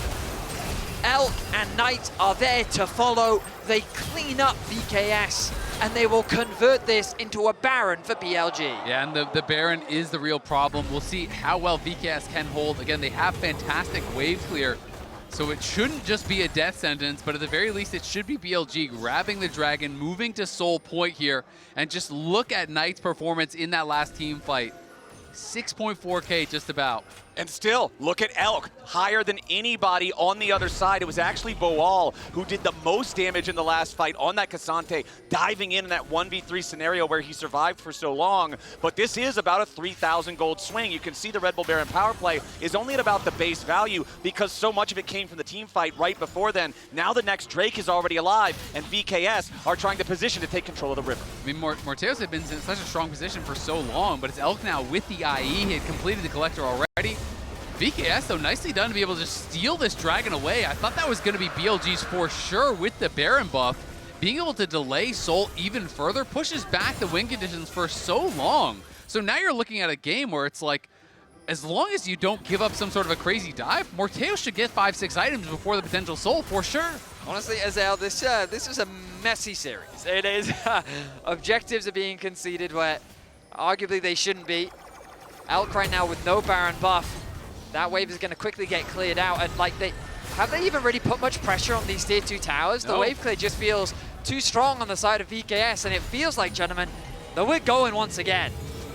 Elk and Knight are there to follow. They clean up VKS, and they will convert this into a Baron for BLG. Yeah, and the Baron is the real problem. We'll see how well VKS can hold. Again, they have fantastic wave clear, so it shouldn't just be a death sentence, but at the very least, it should be BLG grabbing the dragon, moving to Soul Point here, and just look at Knight's performance in that last team fight. 6.4K just about. And still, look at Elk, higher than anybody on the other side. It was actually Boal who did the most damage in the last fight on that Cassante, diving in that 1v3 scenario where he survived for so long. But this is about a 3,000 gold swing. You can see the Red Bull Baron power play is only at about the base value because so much of it came from the team fight right before then. Now the next Drake is already alive, and VKS are trying to position to take control of the river. I mean, Morteos had been in such a strong position for so long, but it's Elk now with the IE. He had completed the Collector already. VKS, though, nicely done to be able to just steal this Dragon away. I thought that was going to be BLG's for sure with the Baron buff. Being able to delay Soul even further pushes back the win conditions for so long. So now you're looking at a game where it's like, as long as you don't give up some sort of a crazy dive, Morteos should get 5-6 items before the potential Soul for sure. Honestly, Azael, this is a messy series. It is. Objectives are being conceded where arguably they shouldn't be. Elk right now with no Baron buff. That wave is going to quickly get cleared out. And like, have they even really put much pressure on these tier 2 towers? The wave clear just feels too strong on the side of VKS, and it feels like, gentlemen, that we're going once again.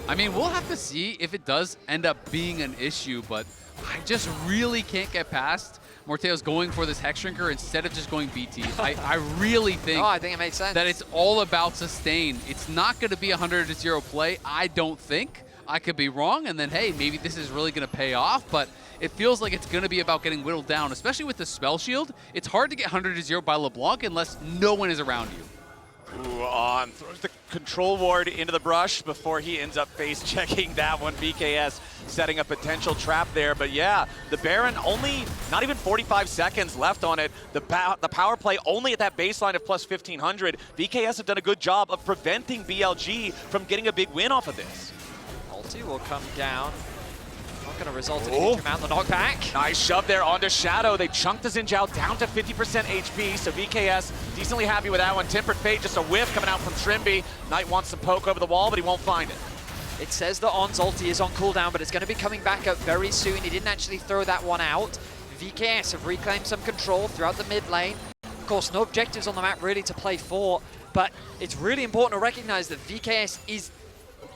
I mean, we'll have to see if it does end up being an issue, but I just really can't get past Morteos going for this Hex Shrinker instead of just going BT. I really think, I think it makes sense. That it's all about sustain. It's not going to be a 100-0 play, I don't think. I could be wrong, and then, hey, maybe this is really going to pay off, but it feels like it's going to be about getting whittled down, especially with the Spell Shield. It's hard to get 100-0 by LeBlanc unless no one is around you. Ooh, throws the control ward into the brush before he ends up face checking that one. VKS setting a potential trap there, but yeah, the Baron only not even 45 seconds left on it. The power play only at that baseline of plus 1,500. VKS have done a good job of preventing BLG from getting a big win off of this. Ulti will come down. Not going to result in a huge amount of the knockback. Nice shove there onto Shadow. They chunked the Xin Zhao down to 50% HP, so VKS decently happy with that one. Tempered Fate, just a whiff coming out from Trimby. Knight wants to poke over the wall, but he won't find it. It says that On's ulti is on cooldown, but it's going to be coming back up very soon. He didn't actually throw that one out. VKS have reclaimed some control throughout the mid lane. Of course, no objectives on the map really to play for, but it's really important to recognize that VKS is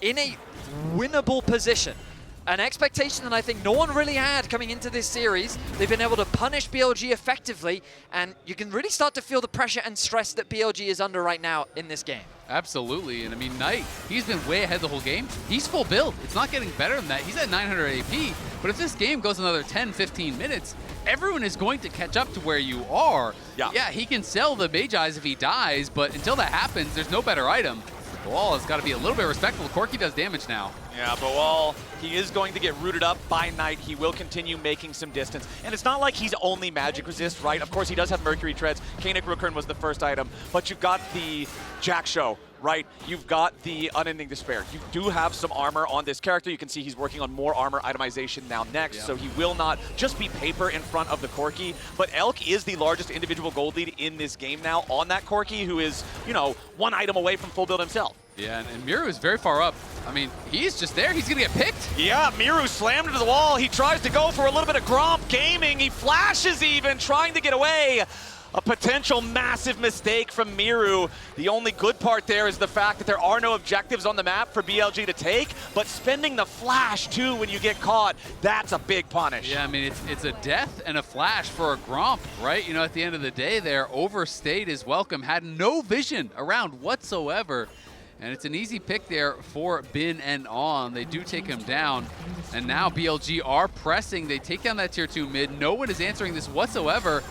in a winnable position. An expectation that I think no one really had coming into this series. They've been able to punish BLG effectively, and you can really start to feel the pressure and stress that BLG is under right now in this game. Absolutely, and I mean, Knight, he's been way ahead the whole game. He's full build. It's not getting better than that. He's at 900 AP, but if this game goes another 10, 15 minutes, everyone is going to catch up to where you are. Yeah, he can sell the Mage Eyes if he dies, but until that happens, there's no better item. Boal has got to be a little bit respectful. Corki does damage now. Yeah, Boal, he is going to get rooted up by Knight. He will continue making some distance. And it's not like he's only magic resist, right? Of course, he does have Mercury Treads. Kanik Rookern was the first item, but you've got the Jack Show, right? You've got the Unending Despair. You do have some armor on this character. You can see he's working on more armor itemization now next, so he will not just be paper in front of the Corki. But Elk is the largest individual gold lead in this game now on that Corki, who is, you know, one item away from full build himself. Yeah, and Miru is very far up. I mean, he's just there. He's going to get picked. Yeah, Miru slammed into the wall. He tries to go for a little bit of Gromp gaming. He flashes even, trying to get away. A potential massive mistake from Miru. The only good part there is the fact that there are no objectives on the map for BLG to take, but spending the flash too when you get caught, that's a big punish. Yeah, I mean, it's a death and a flash for a Gromp, right? You know, at the end of the day there, overstayed his welcome, had no vision around whatsoever. And it's an easy pick there for Bin and On. They do take him down. And now BLG are pressing. They take down that tier 2 mid. No one is answering this whatsoever.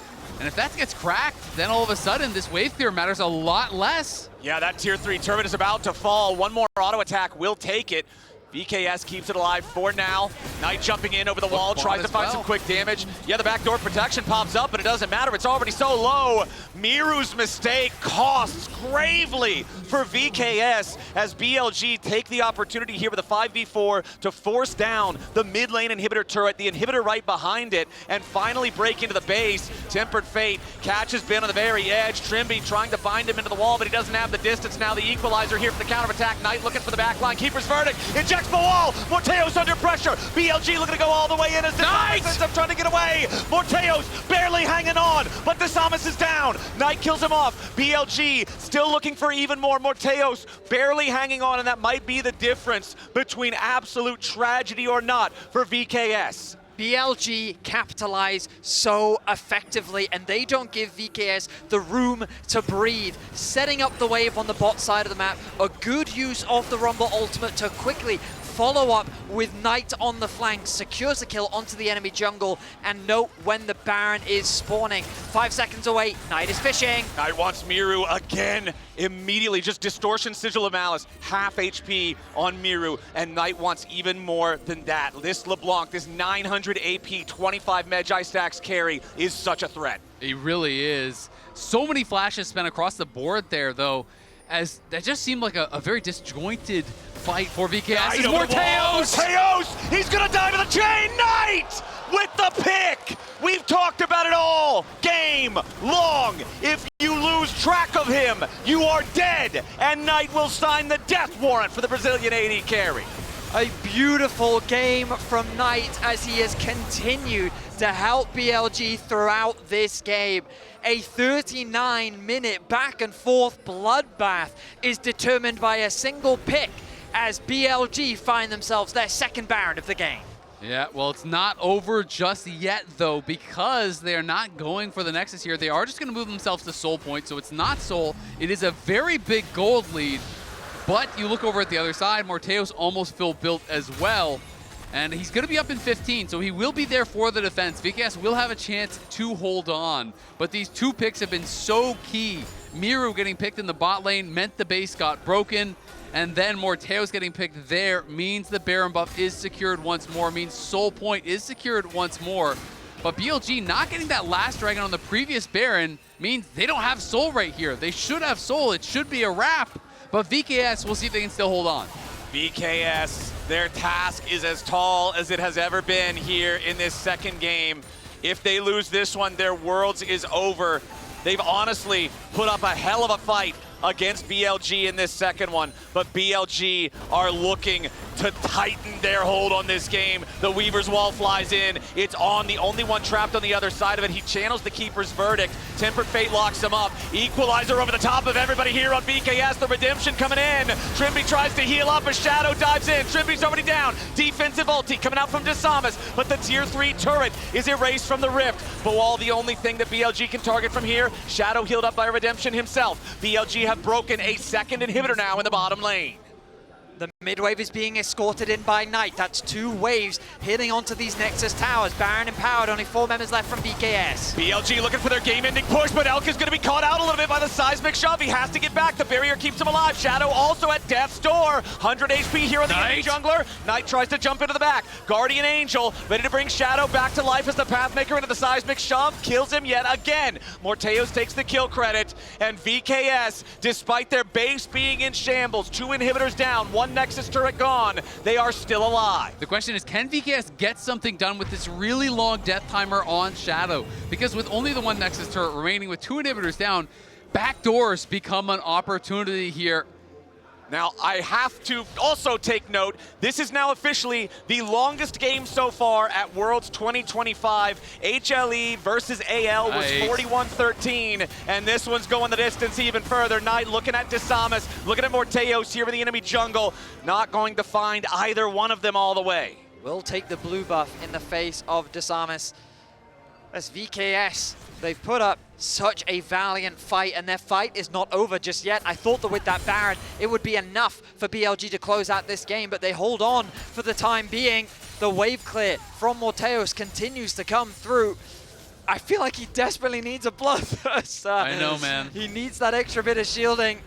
And if that gets cracked, then all of a sudden this wave clear matters a lot less. Yeah, that tier 3 turret is about to fall. One more auto attack will take it. VKS keeps it alive for now. Knight jumping in over the wall, tries to find some quick damage. Yeah, the backdoor protection pops up, but it doesn't matter. It's already so low. Miru's mistake costs gravely for VKS as BLG take the opportunity here with a 5v4 to force down the mid lane inhibitor turret, the inhibitor right behind it, and finally break into the base. Tempered Fate catches Ben on the very edge. Trimby trying to bind him into the wall, but he doesn't have the distance. Now the equalizer here for the counter-attack. Knight looking for the backline. Keeper's Verdict. Ejects Boal. Morteos under pressure. BLG looking to go all the way in as the ends up trying to get away. Morteos barely hanging on, but the Samus is down. Knight kills him off. BLG still looking for even more. Morteos barely hanging on, and that might be the difference between absolute tragedy or not for VKS. BLG capitalize so effectively, and they don't give VKS the room to breathe. Setting up the wave on the bot side of the map, a good use of the Rumble ultimate to quickly follow up with Knight on the flank, secures a kill onto the enemy jungle, and note when the Baron is spawning. 5 seconds away, Knight is fishing. Knight wants Miru again, immediately, just Distortion, Sigil of Malice, half HP on Miru, and Knight wants even more than that. This LeBlanc, this 900 AP, 25 Magi stacks carry is such a threat. He really is. So many flashes spent across the board there, though, as that just seemed like a very disjointed fight for VKS. It's Morteos! Morteos! He's gonna die to the chain! Knight with the pick! We've talked about it all game long. If you lose track of him, you are dead, and Knight will sign the death warrant for the Brazilian AD carry. A beautiful game from Knight as he has continued to help BLG throughout this game. A 39-minute back and forth bloodbath is determined by a single pick as BLG find themselves their second Baron of the game. Yeah, well, it's not over just yet, though, because they are not going for the Nexus here. They are just going to move themselves to Soul Point, so it's not Soul. It is a very big gold lead, but you look over at the other side, Morteos almost full built as well, and he's going to be up in 15, so he will be there for the defense. VKS will have a chance to hold on, but these two picks have been so key. Miru getting picked in the bot lane meant the base got broken, and then Morteos getting picked there means the Baron buff is secured once more, means Soul Point is secured once more. But BLG not getting that last dragon on the previous Baron means they don't have Soul right here. They should have Soul. It should be a wrap. But VKS, we'll see if they can still hold on. VKS, their task is as tall as it has ever been here in this second game. If they lose this one, their worlds is over. They've honestly put up a hell of a fight against BLG in this second one, but BLG are looking to tighten their hold on this game. The Weaver's Wall flies in. It's on, the only one trapped on the other side of it. He channels the Keeper's Verdict. Tempered Fate locks him up. Equalizer over the top of everybody here on VKS. The redemption coming in. Trimby tries to heal up as Shadow dives in. Trimby's already down. Defensive ulti coming out from Desamas, but the tier 3 turret is erased from the Rift. But while the only thing that BLG can target from here, Shadow healed up by redemption himself. BLG have broken a second inhibitor now in the bottom lane. The mid wave is being escorted in by Knight. That's 2 waves hitting onto these Nexus towers. Baron empowered, only 4 members left from BKS. BLG looking for their game-ending push, but Elk is going to be caught out a little bit by the seismic shove. He has to get back. The barrier keeps him alive. Shadow also at death's door. 100 HP here on the enemy jungler. Knight tries to jump into the back. Guardian Angel ready to bring Shadow back to life as the Pathmaker into the seismic shove. Kills him yet again. Morteos takes the kill credit, and VKS, despite their base being in shambles, 2 inhibitors down, 1 Nexus turret gone, they are still alive. The question is, can VKS get something done with this really long death timer on Shadow? Because with only the 1 Nexus turret remaining, with 2 inhibitors down, backdoors become an opportunity here. Now, I have to also take note, this is now officially the longest game so far at Worlds 2025. HLE versus AL was 41-13, and this one's going the distance even further. Knight looking at Desamas, looking at Morteos here in the enemy jungle, not going to find either one of them all the way. Will take the blue buff in the face of Desamas. As VKS, they've put up such a valiant fight, and their fight is not over just yet. I thought that with that Baron, it would be enough for BLG to close out this game, but they hold on for the time being. The wave clear from Morteos continues to come through. I feel like he desperately needs a bloodthirst. I know, man. He needs that extra bit of shielding.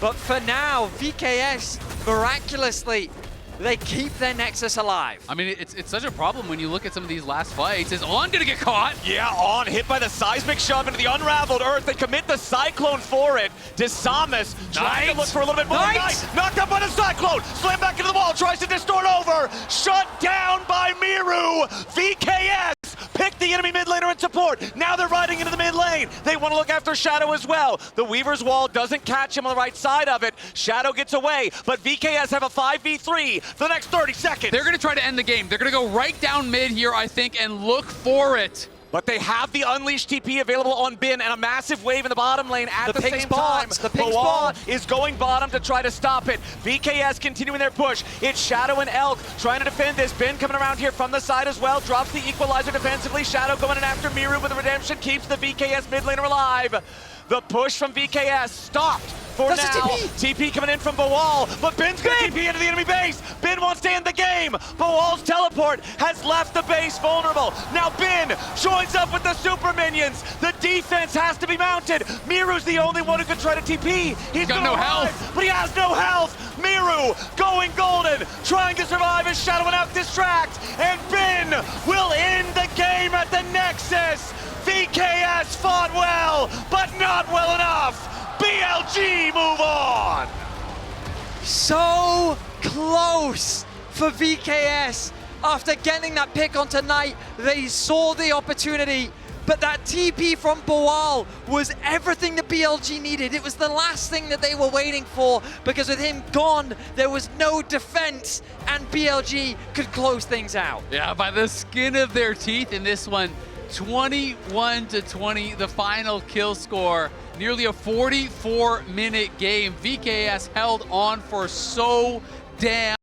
But for now, VKS, miraculously, they keep their Nexus alive. I mean, it's such a problem when you look at some of these last fights. Is On gonna get caught? Yeah, On hit by the seismic shove into the unraveled earth. They commit the Cyclone for it. Desamas trying to look for a little bit more. Knight knocked up by the Cyclone. Slam back into the wall. Tries to distort over. Shut down by Miru. VKS pick the enemy mid laner in support. Now they're riding into the mid lane. They want to look after Shadow as well. The Weaver's Wall doesn't catch him on the right side of it. Shadow gets away, but VKS have a 5v3 for the next 30 seconds. They're going to try to end the game. They're going to go right down mid here, I think, and look for it. But they have the Unleashed TP available on Bin and a massive wave in the bottom lane at the pink same time. spots, the pink Bawal spot. is going bottom to try to stop it. VKS continuing their push. It's Shadow and Elk trying to defend this. Bin coming around here from the side as well. Drops the equalizer defensively. Shadow going in after Miru with the redemption. Keeps the VKS mid laner alive. The push from VKS stopped for That's now. a TP. TP coming in from Bawal, but Bin's gonna TP into the enemy base. Bin wants to end the game. Bawal's teleport has left the base vulnerable. Now Bin joins up with the super minions. The defense has to be mounted. Miru's the only one who can try to TP. He's got gonna no arrive, health. but he has no health. Miru going golden, trying to survive as Shadow and Elk distract, and Bin will end the game at the Nexus. VKS fought well, but not well enough. BLG move on. So close for VKS. After getting that pick on tonight, they saw the opportunity, but that TP from Bawal was everything that BLG needed. It was the last thing that they were waiting for, because with him gone, there was no defense, and BLG could close things out. Yeah, by the skin of their teeth in this one. 21-20, the final kill score. Nearly a 44-minute game. VKS held on for so damn